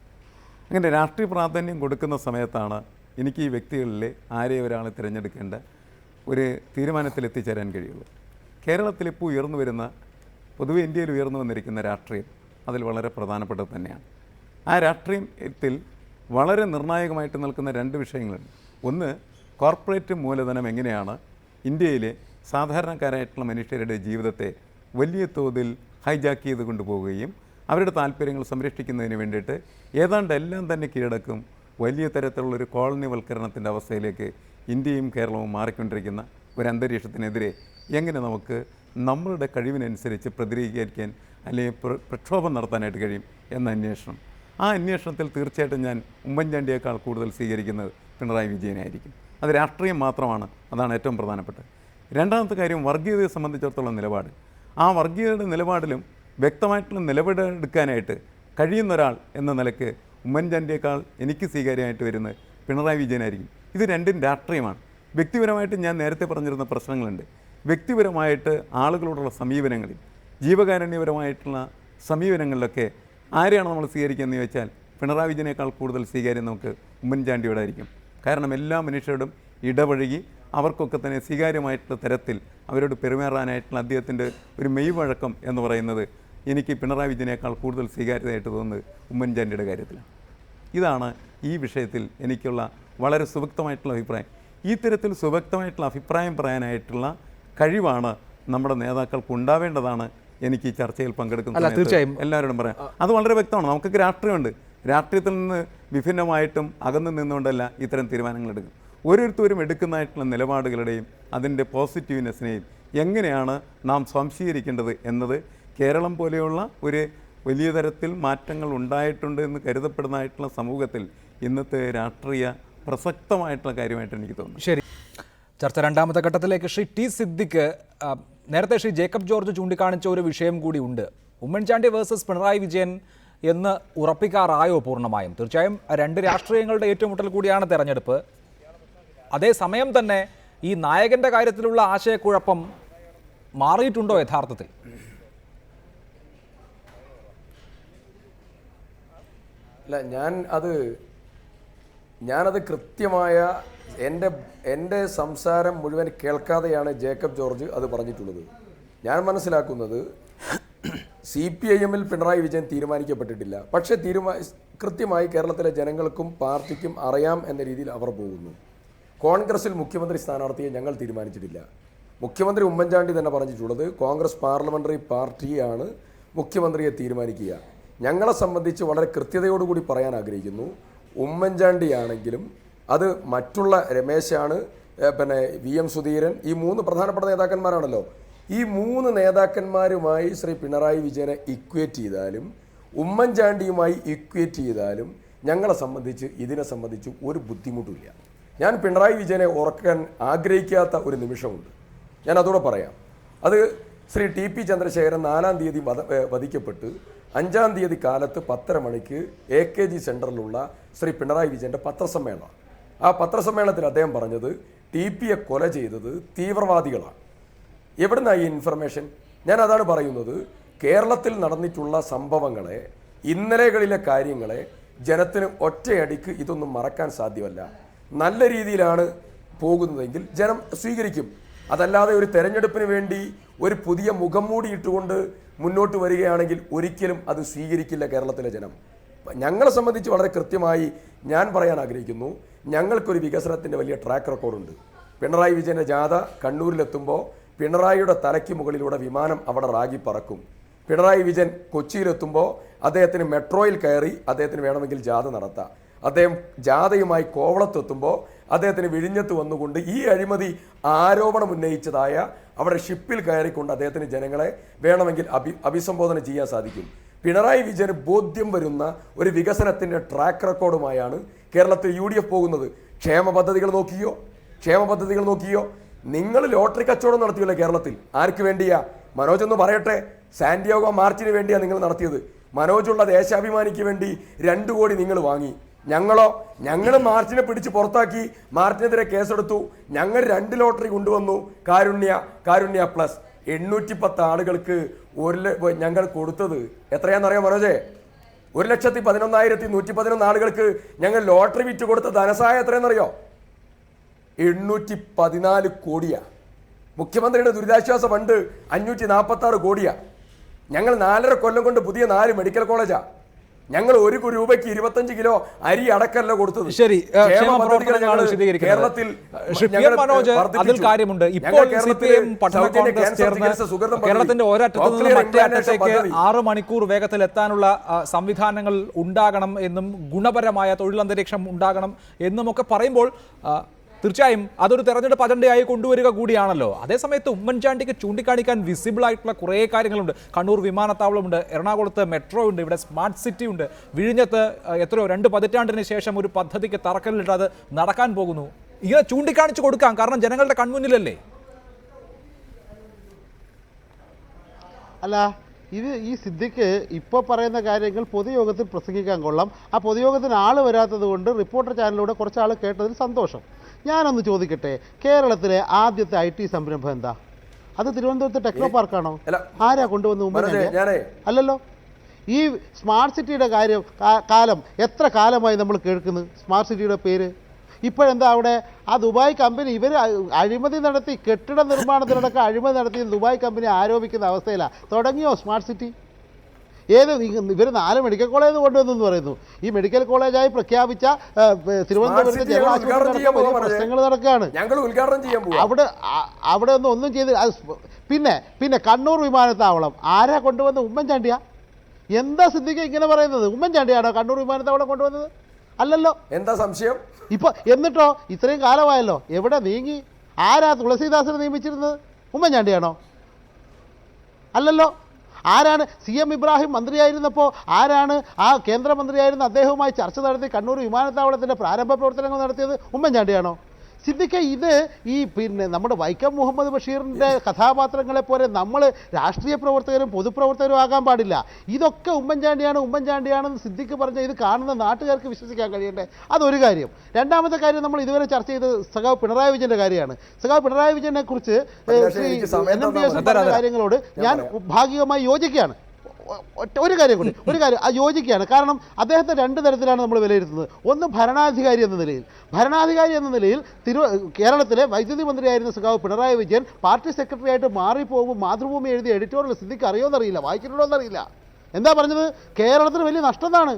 അങ്ങനെ രാഷ്ട്രീയ പ്രാധാന്യം കൊടുക്കുന്ന സമയത്താണ് എനിക്ക് ഈ വ്യക്തികളിൽ ആരെയും ഒരാളെ തിരഞ്ഞെടുക്കേണ്ട ഒരു തീരുമാനത്തിലെത്തിച്ചേരാൻ കഴിയുള്ളൂ. കേരളത്തിലിപ്പോൾ ഉയർന്നു വരുന്ന, പൊതുവെ ഇന്ത്യയിൽ ഉയർന്നു വന്നിരിക്കുന്ന രാഷ്ട്രീയം അതിൽ വളരെ പ്രധാനപ്പെട്ടത് തന്നെയാണ്. ആ രാഷ്ട്രീയത്തിൽ വളരെ നിർണായകമായിട്ട് നിൽക്കുന്ന രണ്ട് വിഷയങ്ങളുണ്ട്. ഒന്ന്, കോർപ്പറേറ്റ് മൂലധനം എങ്ങനെയാണ് ഇന്ത്യയിലെ സാധാരണക്കാരായിട്ടുള്ള മനുഷ്യരുടെ ജീവിതത്തെ വലിയ തോതിൽ ഹൈജാക്ക് ചെയ്ത് കൊണ്ടുപോവുകയും അവരുടെ താല്പര്യങ്ങൾ സംരക്ഷിക്കുന്നതിന് വേണ്ടിയിട്ട് ഏതാണ്ട് എല്ലാം തന്നെ കീഴടക്കും വലിയ തരത്തിലുള്ളൊരു കോളനിവൽക്കരണത്തിൻ്റെ അവസ്ഥയിലേക്ക് ഇന്ത്യയും കേരളവും മാറിക്കൊണ്ടിരിക്കുന്ന ഒരു അന്തരീക്ഷത്തിനെതിരെ എങ്ങനെ നമുക്ക് നമ്മളുടെ കഴിവിനനുസരിച്ച് പ്രതികരിക്കാൻ അല്ലെങ്കിൽ പ്രക്ഷോഭം നടത്താനായിട്ട് കഴിയും എന്ന അന്വേഷണം, ആ അന്വേഷണത്തിൽ തീർച്ചയായിട്ടും ഞാൻ ഉമ്മൻചാണ്ടിയേക്കാൾ കൂടുതൽ സ്വീകരിക്കുന്നത് പിണറായി വിജയനായിരിക്കും. അത് രാഷ്ട്രീയം മാത്രമാണ്, അതാണ് ഏറ്റവും പ്രധാനപ്പെട്ടത്. രണ്ടാമത്തെ കാര്യം വർഗീയതയെ സംബന്ധിച്ചിടത്തോളം നിലപാട്. ആ വർഗീയതയുടെ നിലപാടിലും വ്യക്തമായിട്ടുള്ള നിലപാടെടുക്കാനായിട്ട് കഴിയുന്ന ഒരാൾ എന്ന നിലയ്ക്ക് ഉമ്മൻചാണ്ടിയേക്കാൾ എനിക്ക് സ്വീകാര്യമായിട്ട് വരുന്നത് പിണറായി വിജയനായിരിക്കും. ഇത് രണ്ടും രാഷ്ട്രീയമാണ്. വ്യക്തിപരമായിട്ട് ഞാൻ നേരത്തെ പറഞ്ഞിരുന്ന പ്രശ്നങ്ങളുണ്ട്. വ്യക്തിപരമായിട്ട് ആളുകളോടുള്ള സമീപനങ്ങളിൽ, ജീവകാരുണ്യപരമായിട്ടുള്ള സമീപനങ്ങളിലൊക്കെ ആരെയാണ് നമ്മൾ സ്വീകരിക്കുക എന്ന് ചോദിച്ചാൽ പിണറായി വിജയനേക്കാൾ കൂടുതൽ സ്വീകാര്യം നമുക്ക് ഉമ്മൻചാണ്ടിയോടായിരിക്കും. കാരണം എല്ലാ മനുഷ്യരോടും ഇടപഴകി അവർക്കൊക്കെ തന്നെ സ്വീകാര്യമായിട്ടുള്ള തരത്തിൽ അവരോട് പെരുമാറാനായിട്ടുള്ള അദ്ദേഹത്തിൻ്റെ ഒരു മെയ്വഴക്കം എന്ന് പറയുന്നത് എനിക്ക് പിണറായി വിജയനേക്കാൾ കൂടുതൽ സ്വീകാര്യതയായിട്ട് തോന്നുന്നത് ഉമ്മൻചാണ്ടിയുടെ കാര്യത്തിലാണ്. ഇതാണ് ഈ വിഷയത്തിൽ എനിക്കുള്ള വളരെ സുവ്യക്തമായിട്ടുള്ള അഭിപ്രായം. ഈ തരത്തിൽ സുവ്യക്തമായിട്ടുള്ള അഭിപ്രായം പറയാനായിട്ടുള്ള കഴിവാണ് നമ്മുടെ നേതാക്കൾക്ക് ഉണ്ടാവേണ്ടതാണ്. എനിക്ക് ഈ ചർച്ചയിൽ പങ്കെടുക്കുന്ന തീർച്ചയായും എല്ലാവരോടും പറയാം, അത് വളരെ വ്യക്തമാണ്. നമുക്കൊക്കെ രാഷ്ട്രീയമുണ്ട്. രാഷ്ട്രീയത്തിൽ നിന്ന് വിഭിന്നമായിട്ടും അകന്നു നിന്നുകൊണ്ടല്ല ഇത്തരം തീരുമാനങ്ങൾ എടുക്കും. ഓരോരുത്തരും എടുക്കുന്നതായിട്ടുള്ള നിലപാടുകളുടെയും അതിൻ്റെ പോസിറ്റീവ്നെസ്സിനെയും എങ്ങനെയാണ് നാം സംശീകരിക്കേണ്ടത് എന്നത് കേരളം പോലെയുള്ള ഒരു വലിയ തരത്തിൽ മാറ്റങ്ങൾ ഉണ്ടായിട്ടുണ്ട് എന്ന് കരുതപ്പെടുന്നതായിട്ടുള്ള സമൂഹത്തിൽ ഇന്നത്തെ രാഷ്ട്രീയ പ്രസക്തമായിട്ടുള്ള കാര്യമായിട്ട് എനിക്ക് തോന്നുന്നു. ശരി, ചർച്ച രണ്ടാമത്തെ ഘട്ടത്തിലേക്ക്. ശ്രീ ടി സിദ്ദിഖ്, നേരത്തെ ശ്രീ ജേക്കബ് ജോർജ് ചൂണ്ടിക്കാണിച്ച ഒരു വിഷയം കൂടി ഉണ്ട്. ഉമ്മൻചാണ്ടി വേഴ്സസ് പിണറായി വിജയൻ എന്ന് ഉറപ്പിക്കാറായോ പൂർണ്ണമായും? തീർച്ചയായും രണ്ട് രാഷ്ട്രീയങ്ങളുടെ ഏറ്റുമുട്ടൽ കൂടിയാണ് തെരഞ്ഞെടുപ്പ്. അതേസമയം തന്നെ ഈ നായകൻ്റെ കാര്യത്തിലുള്ള ആശയക്കുഴപ്പം മാറിയിട്ടുണ്ടോ യഥാർത്ഥത്തിൽ? അല്ല, ഞാനത് കൃത്യമായ എൻ്റെ സംസാരം മുഴുവൻ കേൾക്കാതെയാണ് ജേക്കബ് ജോർജ് അത് പറഞ്ഞിട്ടുള്ളത്. ഞാൻ മനസ്സിലാക്കുന്നത് CPIM-ൽ പിണറായി വിജയൻ തീരുമാനിക്കപ്പെട്ടിട്ടില്ല. പക്ഷേ കൃത്യമായി കേരളത്തിലെ ജനങ്ങൾക്കും പാർട്ടിക്കും അറിയാം എന്ന രീതിയിൽ അവർ പോകുന്നു. കോൺഗ്രസിൽ മുഖ്യമന്ത്രി സ്ഥാനാർത്ഥിയെ ഞങ്ങൾ തീരുമാനിച്ചിട്ടില്ല. മുഖ്യമന്ത്രി ഉമ്മൻചാണ്ടി തന്നെ പറഞ്ഞിട്ടുള്ളത് കോൺഗ്രസ് പാർലമെൻ്ററി പാർട്ടിയാണ് മുഖ്യമന്ത്രിയെ തീരുമാനിക്കുക. ഞങ്ങളെ സംബന്ധിച്ച് വളരെ കൃത്യതയോടുകൂടി പറയാൻ ആഗ്രഹിക്കുന്നു. ഉമ്മൻചാണ്ടിയാണെങ്കിലും അത് മറ്റുള്ള രമേശാണ്, പിന്നെ VM സുധീരൻ, ഈ മൂന്ന് പ്രധാനപ്പെട്ട നേതാക്കന്മാരാണല്ലോ. ഈ മൂന്ന് നേതാക്കന്മാരുമായി ശ്രീ പിണറായി വിജയനെ ഇക്വേറ്റ് ചെയ്താലും ഉമ്മൻചാണ്ടിയുമായി ഇക്വേറ്റ് ചെയ്താലും ഞങ്ങളെ സംബന്ധിച്ച് ഇതിനെ സംബന്ധിച്ച് ഒരു ബുദ്ധിമുട്ടില്ല. ഞാൻ പിണറായി വിജയനെ ഓർക്കാൻ ആഗ്രഹിക്കാത്ത ഒരു നിമിഷമുണ്ട്. ഞാൻ അതോടെ പറയാം. അത് ശ്രീ TP ചന്ദ്രശേഖരൻ 4-ാം തീയതി വധിക്കപ്പെട്ട് 5-ാം തീയതി കാലത്ത് 10:30 മണിക്ക് AKG സെൻറ്ററിലുള്ള ശ്രീ പിണറായി വിജയൻ്റെ പത്രസമ്മേളനം. ആ പത്രസമ്മേളനത്തിൽ അദ്ദേഹം പറഞ്ഞത് TPയെ കൊല ചെയ്തത് തീവ്രവാദികളാണ്. എവിടുന്നാണ് ഈ ഇൻഫർമേഷൻ? ഞാൻ അതാണ് പറയുന്നത്. കേരളത്തിൽ നടന്നിട്ടുള്ള സംഭവങ്ങളെ, ഇന്നലെകളിലെ കാര്യങ്ങളെ ജനത്തിന് ഒറ്റയടിക്ക് ഇതൊന്നും മറക്കാൻ സാധ്യമല്ല. നല്ല രീതിയിലാണ് പോകുന്നതെങ്കിൽ ജനം സ്വീകരിക്കും. അതല്ലാതെ ഒരു തെരഞ്ഞെടുപ്പിന് വേണ്ടി ഒരു പുതിയ മുഖം മൂടി ഇട്ടുകൊണ്ട് മുന്നോട്ട് വരികയാണെങ്കിൽ ഒരിക്കലും അത് സ്വീകരിക്കില്ല കേരളത്തിലെ ജനം. ഞങ്ങളെ സംബന്ധിച്ച് വളരെ കൃത്യമായി ഞാൻ പറയാൻ ആഗ്രഹിക്കുന്നു. ഞങ്ങൾക്കൊരു വികസനത്തിൻ്റെ വലിയ ട്രാക്ക് റെക്കോർഡുണ്ട്. പിണറായി വിജയൻ്റെ ജാഥ കണ്ണൂരിലെത്തുമ്പോൾ പിണറായിയുടെ തലയ്ക്ക് മുകളിലൂടെ വിമാനം അവിടെ റാഗി പറക്കും. പിണറായി വിജയൻ കൊച്ചിയിലെത്തുമ്പോൾ അദ്ദേഹത്തിന് മെട്രോയിൽ കയറി അദ്ദേഹത്തിന് വേണമെങ്കിൽ ജാഥ നടത്താം. അദ്ദേഹം ജാഥയുമായി കോവളത്തെത്തുമ്പോൾ അദ്ദേഹത്തിന് വിഴിഞ്ഞത്ത് വന്നുകൊണ്ട് ഈ അഴിമതി ആരോപണം ഉന്നയിച്ചതായ അവിടെ ഷിപ്പിൽ കയറിക്കൊണ്ട് അദ്ദേഹത്തിന് ജനങ്ങളെ വേണമെങ്കിൽ അഭിസംബോധന ചെയ്യാൻ സാധിക്കും. പിണറായി വിജയന് ബോധ്യം വരുന്ന ഒരു വികസനത്തിൻ്റെ ട്രാക്ക് റെക്കോർഡുമായാണ് കേരളത്തിൽ UDF പോകുന്നത്. ക്ഷേമ പദ്ധതികൾ നോക്കിയോ? നിങ്ങൾ ലോട്ടറി കച്ചവടം നടത്തിയല്ലോ കേരളത്തിൽ. ആർക്ക് വേണ്ടിയാ? മനോജ് ഒന്ന് പറയട്ടെ. സാന്റിയാഗോ മാർച്ചിന് വേണ്ടിയാണ് നിങ്ങൾ നടത്തിയത്. മനോജുള്ള ദേശാഭിമാനിക്ക് വേണ്ടി 2 കോടി നിങ്ങൾ വാങ്ങി. ഞങ്ങൾ മാർച്ചിനെ പിടിച്ച് പുറത്താക്കി, മാർച്ചിനെതിരെ കേസെടുത്തു. ഞങ്ങൾ 2 ലോട്ടറി കൊണ്ടുവന്നു. കാരുണ്യ പ്ലസ് 810 ആളുകൾക്ക് ഞങ്ങൾ കൊടുത്തത് എത്രയാണെന്നറിയാം മനോജേ? 1,11,111 ആളുകൾക്ക് ഞങ്ങൾ ലോട്ടറി വിറ്റ് കൊടുത്ത ധനസഹായം എത്രയെന്നറിയോ? 814 കോടിയാണ്. മുഖ്യമന്ത്രിയുടെ ദുരിതാശ്വാസ ഫണ്ട് 546 കോടിയാണ്. ഞങ്ങൾ 4.5 കൊല്ലം കൊണ്ട് പുതിയ 4 മെഡിക്കൽ കോളേജാണ്. ഞങ്ങൾ 1 രൂപയ്ക്ക് 25 കിലോ അരി അടക്കല്ല കൊടുത്തത്. ശരി, ക്ഷേമ ക്ഷേമ പദ്ധതികൾ പ്രവർത്തനങ്ങളാണ് ഞങ്ങൾ വിശദീകരിക്കുന്നത്. കേരളത്തിൽ ശ്രീ പി. എം. മനോജ്, അതിൽ കാര്യമുണ്ട്. ഇപ്പോൾ CPM പട്ടണ കോൺഗ്രസ് ചേർന്ന് കേരളത്തിന്റെ ഒരറ്റത്തു നിന്ന് മറ്റേ അറ്റത്തേക്ക് 6 മണിക്കൂർ വേഗത്തിൽ എത്താനുള്ള സംവിധാനങ്ങൾ ഉണ്ടാകണം എന്നും ഗുണപരമായ തൊഴിലന്തരീക്ഷം ഉണ്ടാകണം എന്നുമൊക്കെ പറയുമ്പോൾ തീർച്ചയായും അതൊരു തെരഞ്ഞെടുപ്പ് അജണ്ടയായി കൊണ്ടുവരിക കൂടിയാണല്ലോ. അതേസമയത്ത് ഉമ്മൻചാണ്ടിക്ക് ചൂണ്ടിക്കാണിക്കാൻ വിസിബിൾ ആയിട്ടുള്ള കുറേ കാര്യങ്ങളുണ്ട്. കണ്ണൂർ വിമാനത്താവളമുണ്ട്, എറണാകുളത്ത് മെട്രോ ഉണ്ട്, ഇവിടെ സ്മാർട്ട് സിറ്റി ഉണ്ട്, വിഴിഞ്ഞത്ത് എത്രയോ 2 പതിറ്റാണ്ടിന് ശേഷം ഒരു പദ്ധതിക്ക് തറക്കല്ലിട്ട് അത് നടക്കാൻ പോകുന്നു. ഇങ്ങനെ ചൂണ്ടിക്കാണിച്ചു കൊടുക്കാം, കാരണം ജനങ്ങളുടെ കൺമുന്നിലല്ലേ. അല്ല, ഈ സിദ്ദിഖ് ഇപ്പോൾ പറയുന്ന കാര്യങ്ങൾ പൊതുയോഗത്തിൽ പ്രസംഗിക്കാൻ കൊള്ളാം. ആ പൊതുയോഗത്തിന് ആൾ വരാത്തത് കൊണ്ട് റിപ്പോർട്ടർ ചാനലിലൂടെ കുറച്ച് ആൾ കേട്ടതിൽ സന്തോഷം. ഞാനൊന്ന് ചോദിക്കട്ടെ, കേരളത്തിലെ ആദ്യത്തെ IT സംരംഭം എന്താ? അത് തിരുവനന്തപുരത്ത് ടെക്നോ പാർക്കാണോ? ആരാ കൊണ്ടുവന്ന് ഉമ്മൻചാണ്ടി? അല്ലല്ലോ. ഈ സ്മാർട്ട് സിറ്റിയുടെ കാലം എത്ര കാലമായി നമ്മൾ കേൾക്കുന്നത്? സ്മാർട്ട് സിറ്റിയുടെ പേര് ഇപ്പോഴെന്താ അവിടെ? ആ ദുബായ് കമ്പനി ഇവർ അഴിമതി നടത്തി, കെട്ടിട നിർമ്മാണത്തിനടക്കം അഴിമതി നടത്തി ദുബായ് കമ്പനി ആരോപിക്കുന്ന അവസ്ഥയിലാണ്. തുടങ്ങിയോ സ്മാർട്ട് സിറ്റി? ഇവർ 4 മെഡിക്കൽ കോളേജ് കൊണ്ടുവന്നെന്ന് പറയുന്നു. ഈ മെഡിക്കൽ കോളേജായി പ്രഖ്യാപിച്ച തിരുവനന്തപുരത്ത് ജനറൽ ആശുപത്രി പ്രശ്നങ്ങൾ നടക്കുകയാണ്. അവിടെ ഒന്നും ചെയ്ത്. പിന്നെ കണ്ണൂർ വിമാനത്താവളം ആരാ കൊണ്ടുവന്നത്? ഉമ്മൻചാണ്ടിയാ? എന്താ സിദ്ദിഖ് ഇങ്ങനെ പറയുന്നത്? ഉമ്മൻചാണ്ടിയാണോ കണ്ണൂർ വിമാനത്താവളം കൊണ്ടുവന്നത്? അല്ലല്ലോ. എന്താ സംശയം? എന്നിട്ടോ ഇത്രയും കാലമായല്ലോ, എവിടെ നീങ്ങി? ആരാ തുളസീദാസിനെ നിയമിച്ചിരുന്നത്? ഉമ്മൻചാണ്ടിയാണോ? അല്ലല്ലോ. ആരാണ് CM ഇബ്രാഹിം മന്ത്രിയായിരുന്നപ്പോൾ ആരാണ് ആ കേന്ദ്രമന്ത്രിയായിരുന്ന അദ്ദേഹവുമായി ചർച്ച നടത്തി കണ്ണൂർ വിമാനത്താവളത്തിൻ്റെ പ്രാരംഭ പ്രവർത്തനങ്ങൾ നടത്തിയത്? ഉമ്മൻചാണ്ടിയാണോ? സിദ്ദിഖ്, ഇത് നമ്മുടെ വൈക്കം മുഹമ്മദ് ബഷീറിൻ്റെ കഥാപാത്രങ്ങളെ പോലെ നമ്മൾ രാഷ്ട്രീയ പ്രവർത്തകരും പൊതുപ്രവർത്തകരും ആകാൻ പാടില്ല. ഇതൊക്കെ ഉമ്മൻചാണ്ടിയാണെന്ന് സിദ്ദിഖ് പറഞ്ഞ ഇത് കാണുന്ന നാട്ടുകാർക്ക് വിശ്വസിക്കാൻ കഴിയണ്ടേ? അതൊരു കാര്യം. രണ്ടാമത്തെ കാര്യം, നമ്മൾ ഇതുവരെ ചർച്ച ചെയ്ത് സഖാവ് പിണറായി വിജയൻ്റെ കാര്യമാണ്. സഖാവ് പിണറായി വിജയനെ കുറിച്ച് NMDS പറഞ്ഞ കാര്യങ്ങളോട് ഞാൻ ഭാഗികമായി യോജിക്കുകയാണ്. ഒരു കാര്യം യോജിക്കുകയാണ്. കാരണം അദ്ദേഹത്തെ 2 തരത്തിലാണ് നമ്മൾ വിലയിരുത്തുന്നത്. ഒന്ന്, ഭരണാധികാരി എന്ന നിലയിൽ കേരളത്തിലെ വൈദ്യുതി മന്ത്രിയായിരുന്ന സഖാവ് പിണറായി വിജയൻ പാർട്ടി സെക്രട്ടറി ആയിട്ട് മാറിപ്പോകുമ്പോൾ മാതൃഭൂമി എഴുതിയ എഡിറ്റോറിയൽ സിദ്ദിഖ് അറിയോന്നറിയില്ല, വായിച്ചിട്ടുണ്ടോന്നറിയില്ല. എന്താ പറഞ്ഞത്? കേരളത്തിന് വലിയ നഷ്ടമാണ്,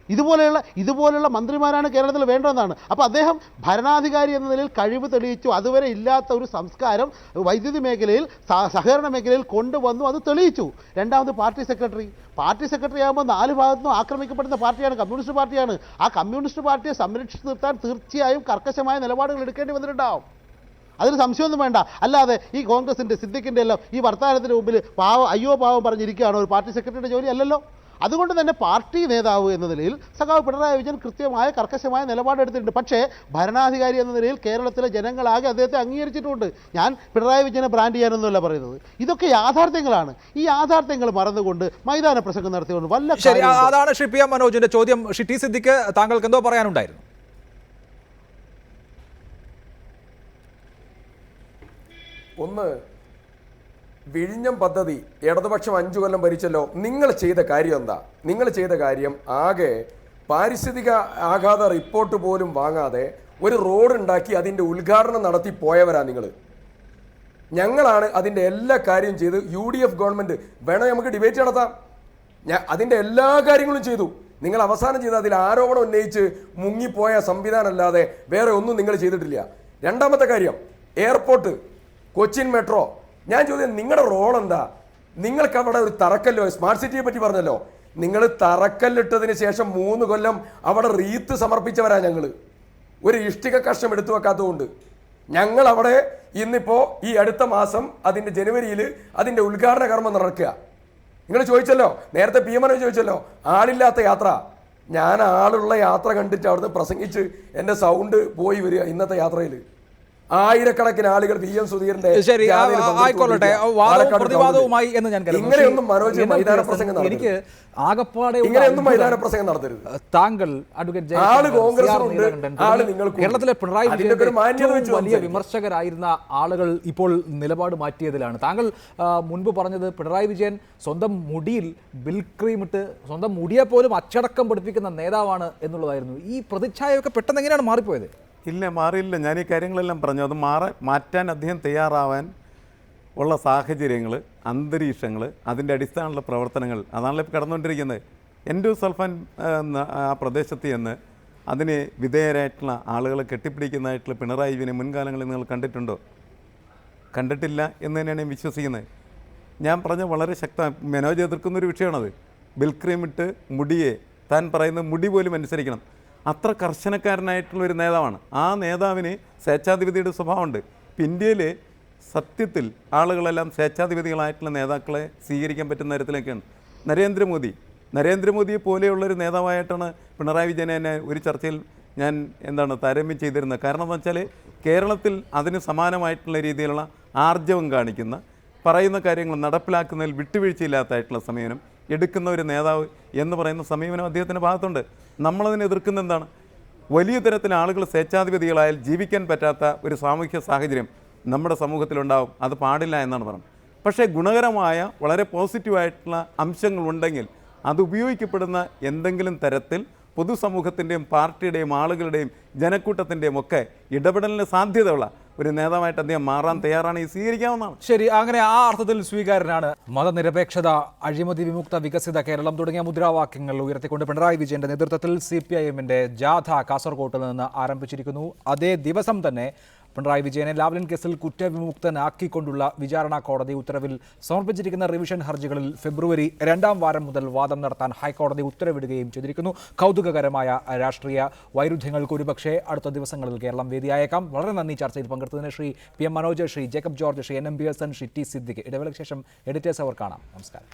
ഇതുപോലെയുള്ള മന്ത്രിമാരാണ് കേരളത്തിൽ വേണ്ടതെന്നാണ്. അപ്പോൾ അദ്ദേഹം ഭരണാധികാരി എന്ന നിലയിൽ കഴിവ് തെളിയിച്ചു. അതുവരെ ഇല്ലാത്ത ഒരു സംസ്കാരം വൈദ്യുതി മേഖലയിൽ, സഹകരണ മേഖലയിൽ കൊണ്ടുവന്നു, അത് തെളിയിച്ചു. രണ്ടാമത്, പാർട്ടി സെക്രട്ടറി ആകുമ്പോൾ 4 ഭാഗത്തുനിന്നും ആക്രമിക്കപ്പെടുന്ന പാർട്ടിയാണ് കമ്മ്യൂണിസ്റ്റ് പാർട്ടിയാണ്. ആ കമ്മ്യൂണിസ്റ്റ് പാർട്ടിയെ സംരക്ഷിച്ചു നിർത്താൻ തീർച്ചയായും കർക്കശമായ നിലപാടുകൾ എടുക്കേണ്ടി വന്നിട്ടുണ്ടാവും. അതിന് സംശയമൊന്നും വേണ്ട. അല്ലാതെ ഈ കോൺഗ്രസിൻ്റെ സിദ്ദിഖിൻ്റെ എല്ലാം ഈ വർത്തമാനത്തിന് മുമ്പിൽ പാവം പറഞ്ഞിരിക്കുകയാണോ ഒരു പാർട്ടി സെക്രട്ടറിയുടെ ജോലി? അല്ലല്ലോ. അതുകൊണ്ട് തന്നെ പാർട്ടി നേതാവ് എന്ന നിലയിൽ സഖാവ് പിണറായി വിജയൻ കൃത്യമായ കർക്കശമായ നിലപാടെടുത്തിട്ടുണ്ട്. പക്ഷേ ഭരണാധികാരി എന്ന നിലയിൽ കേരളത്തിലെ ജനങ്ങളാകെ അദ്ദേഹത്തെ അംഗീകരിച്ചിട്ടുണ്ട്. ഞാൻ പിണറായി വിജയനെ ബ്രാൻഡ് ചെയ്യാനൊന്നുമല്ല പറയുന്നത്. ഇതൊക്കെ യാഥാർത്ഥ്യങ്ങളാണ്. ഈ യാഥാർത്ഥ്യങ്ങൾ മറന്നുകൊണ്ട് മൈതാന പ്രസംഗം നടത്തിക്കൊണ്ട് വല്ല. അതാണ് ശ്രീ പി. എം. മനോജിന്റെ ചോദ്യം. ശ്രീ ടി. സിദ്ദിഖ്, താങ്കൾക്ക് എന്തോ പറയാനുണ്ടായിരുന്നു? ഒന്ന്, വിഴിഞ്ഞം പദ്ധതി ഇടതുപക്ഷം 5 കൊല്ലം ഭരിച്ചല്ലോ. നിങ്ങൾ ചെയ്ത കാര്യം എന്താ? നിങ്ങൾ ചെയ്ത കാര്യം ആകെ പാരിസ്ഥിതിക ആഘാത റിപ്പോർട്ട് പോലും വാങ്ങാതെ ഒരു റോഡ് ഉണ്ടാക്കി അതിൻ്റെ ഉദ്ഘാടനം നടത്തി പോയവരാ നിങ്ങൾ. ഞങ്ങളാണ് അതിൻ്റെ എല്ലാ കാര്യവും ചെയ്ത്. UDF ഗവൺമെൻറ് വേണം, നമുക്ക് ഡിബേറ്റ് നടത്താം. അതിൻ്റെ എല്ലാ കാര്യങ്ങളും ചെയ്തു. നിങ്ങൾ അവസാനം ചെയ്ത് അതിൽ ആരോപണം ഉന്നയിച്ച് മുങ്ങിപ്പോയ സംവിധാനമല്ലാതെ വേറെ ഒന്നും നിങ്ങൾ ചെയ്തിട്ടില്ല. രണ്ടാമത്തെ കാര്യം, എയർപോർട്ട്, കൊച്ചിൻ മെട്രോ. ഞാൻ ചോദ്യം, നിങ്ങളുടെ റോൾ എന്താ? നിങ്ങൾക്ക് അവിടെ ഒരു തറക്കല്ലോ, സ്മാർട്ട് സിറ്റിയെ പറ്റി പറഞ്ഞല്ലോ, നിങ്ങൾ തറക്കല്ലിട്ടതിന് ശേഷം 3 കൊല്ലം അവിടെ റീത്ത് സമർപ്പിച്ചവരാ ഞങ്ങൾ. ഒരു ഇഷ്ടിക കഷ്ണം എടുത്തു വെക്കാത്തതുകൊണ്ട് ഞങ്ങൾ അവിടെ ഇന്നിപ്പോൾ ഈ അടുത്ത മാസം അതിൻ്റെ ജനുവരിയിൽ അതിൻ്റെ ഉദ്ഘാടന കർമ്മം നടക്കുക. നിങ്ങൾ ചോദിച്ചല്ലോ, നേരത്തെ PM മനോജ് ചോദിച്ചല്ലോ, ആളില്ലാത്ത യാത്ര. ഞാൻ ആളുള്ള യാത്ര കണ്ടിട്ട് അവിടുന്ന് പ്രസംഗിച്ച് എൻ്റെ സൗണ്ട് പോയി വരിക. ഇന്നത്തെ യാത്രയിൽ ആയിരക്കണക്കിന് ആളുകൾ PM സുധീറിന്റെ പ്രതിവാദവുമായി എന്ന് ഞാൻ ഇങ്ങനെയൊന്നും മനോജ് മൈതാന പ്രസംഗം എനിക്ക് ആകപ്പാടെ ഇങ്ങനെയൊന്നും മൈതാന പ്രസംഗം നടത്തരുത്. താങ്കൾ കേരളത്തിലെ പിണറായി വിജയൻ വലിയ വിമർശകരായിരുന്ന ആളുകൾ ഇപ്പോൾ നിലപാട് മാറ്റിയതിലാണ്. താങ്കൾ മുൻപ് പറഞ്ഞത് പിണറായി വിജയൻ സ്വന്തം മുടിയിൽ ബിൽ ക്രീം ഇട്ട് സ്വന്തം മുടിയെ പോലും അച്ചടക്കം പഠിപ്പിക്കുന്ന നേതാവാണ് എന്നുള്ളതായിരുന്നു. ഈ പ്രതിച്ഛായയൊക്കെ പെട്ടെന്ന് എങ്ങനെയാണ് മാറിപ്പോയത്? ഇല്ല, മാറിയില്ല. ഞാൻ ഈ കാര്യങ്ങളെല്ലാം പറഞ്ഞു. അത് മാറ്റാൻ അദ്ദേഹം തയ്യാറാവാൻ ഉള്ള സാഹചര്യങ്ങൾ, അന്തരീക്ഷങ്ങൾ, അതിൻ്റെ അടിസ്ഥാനമുള്ള പ്രവർത്തനങ്ങൾ, അതാണല്ലോ ഇപ്പോൾ കടന്നുകൊണ്ടിരിക്കുന്നത്. എൻഡോസൾഫാൻ ആ പ്രദേശത്ത് ചെന്ന് അതിന് വിധേയരായിട്ടുള്ള ആളുകളെ കെട്ടിപ്പിടിക്കുന്നതായിട്ടുള്ള പിണറായി വിജയനെ മുൻകാലങ്ങളിൽ നിങ്ങൾ കണ്ടിട്ടുണ്ടോ? കണ്ടിട്ടില്ല എന്ന് തന്നെയാണ് ഞാൻ വിശ്വസിക്കുന്നത്. ഞാൻ പറഞ്ഞ വളരെ മനോജ് എതിർക്കുന്നൊരു വിഷയമാണത്. ബിൽക്രീമിട്ട് മുടിയെ താൻ പറയുന്ന മുടി പോലും അനുസരിക്കണം. അത്ര കർശനക്കാരനായിട്ടുള്ളൊരു നേതാവാണ്. ആ നേതാവിന് സ്വേച്ഛാധിപതിയുടെ സ്വഭാവമുണ്ട്. ഇന്ത്യയിൽ സത്യത്തിൽ ആളുകളെല്ലാം സ്വേച്ഛാധിപതികളായിട്ടുള്ള നേതാക്കളെ സ്വീകരിക്കാൻ പറ്റുന്ന തരത്തിലേക്കാണ്. നരേന്ദ്രമോദിയെ പോലെയുള്ളൊരു നേതാവായിട്ടാണ് പിണറായി വിജയനെ എന്നെ ഒരു ചർച്ചയിൽ ഞാൻ താരതമ്യം ചെയ്തിരുന്നത്. കാരണം എന്ന് വെച്ചാൽ കേരളത്തിൽ അതിന് സമാനമായിട്ടുള്ള രീതിയിലുള്ള ആർജവം കാണിക്കുന്ന, പറയുന്ന കാര്യങ്ങൾ നടപ്പിലാക്കുന്നതിൽ വിട്ടുവീഴ്ചയില്ലാത്തായിട്ടുള്ള സമീപനം എടുക്കുന്ന ഒരു നേതാവ് എന്ന് പറയുന്ന സമീപനം അദ്ദേഹത്തിൻ്റെ ഭാഗത്തുണ്ട്. നമ്മളതിനെ എതിർക്കുന്ന എന്താണ്? വലിയ തരത്തിൽ ആളുകൾ സ്വേച്ഛാധിപതികളായാൽ ജീവിക്കാൻ പറ്റാത്ത ഒരു സാമൂഹ്യ സാഹചര്യം നമ്മുടെ സമൂഹത്തിലുണ്ടാവും. അത് പാടില്ല എന്നാണ് പറയുന്നത്. പക്ഷേ ഗുണകരമായ വളരെ പോസിറ്റീവായിട്ടുള്ള അംശങ്ങളുണ്ടെങ്കിൽ അത് ഉപയോഗിക്കപ്പെടുന്ന എന്തെങ്കിലും തരത്തിൽ പൊതുസമൂഹത്തിൻ്റെയും പാർട്ടിയുടെയും ആളുകളുടെയും ജനക്കൂട്ടത്തിൻ്റെയും ഒക്കെ ഇടപെടലിന് സാധ്യതയുള്ള ഒരു നേതാവായിട്ട് അദ്ദേഹം മാറാൻ തയ്യാറാണ്. ഈ സ്വീകരിക്കാവുന്നതാണ്. ശരി, അങ്ങനെ ആ അർത്ഥത്തിൽ സ്വീകാര്യനാണ്. മതനിരപേക്ഷത, അഴിമതി വിമുക്ത വികസിത കേരളം തുടങ്ങിയ മുദ്രാവാക്യങ്ങൾ ഉയർത്തിക്കൊണ്ട് പിണറായി വിജയന്റെ നേതൃത്വത്തിൽ CPIMന്റെ ജാഥ കാസർകോട്ട് നിന്ന് ആരംഭിച്ചിരിക്കുന്നു. അതേ ദിവസം തന്നെ പിണറായി വിജയനെ ലാവ്ലിൻ കേസിൽ കുറ്റവിമുക്തനാക്കിക്കൊണ്ടുള്ള വിചാരണ കോടതി ഉത്തരവിൽ സമർപ്പിച്ചിരിക്കുന്ന റിവിഷൻ ഹർജികളിൽ ഫെബ്രുവരി 2ാം വാരം മുതൽ വാദം നടത്താൻ ഹൈക്കോടതി ഉത്തരവിടുകയും ചെയ്തിരിക്കുന്നു. കൗതുകകരമായ രാഷ്ട്രീയ വൈരുദ്ധ്യങ്ങൾക്ക് ഒരുപക്ഷെ അടുത്ത ദിവസങ്ങളിൽ കേരളം വേദിയായേക്കാം. വളരെ നന്ദി ചർച്ചയിൽ പങ്കെടുത്തതിന് Shri PM Manoj, Shri Jacob George, Shri NM Bearson, Shri T Siddique. ഇടവേളയ്ക്ക് ശേഷം എഡിറ്റേഴ്സ് അവർ കാണാം. നമസ്കാരം.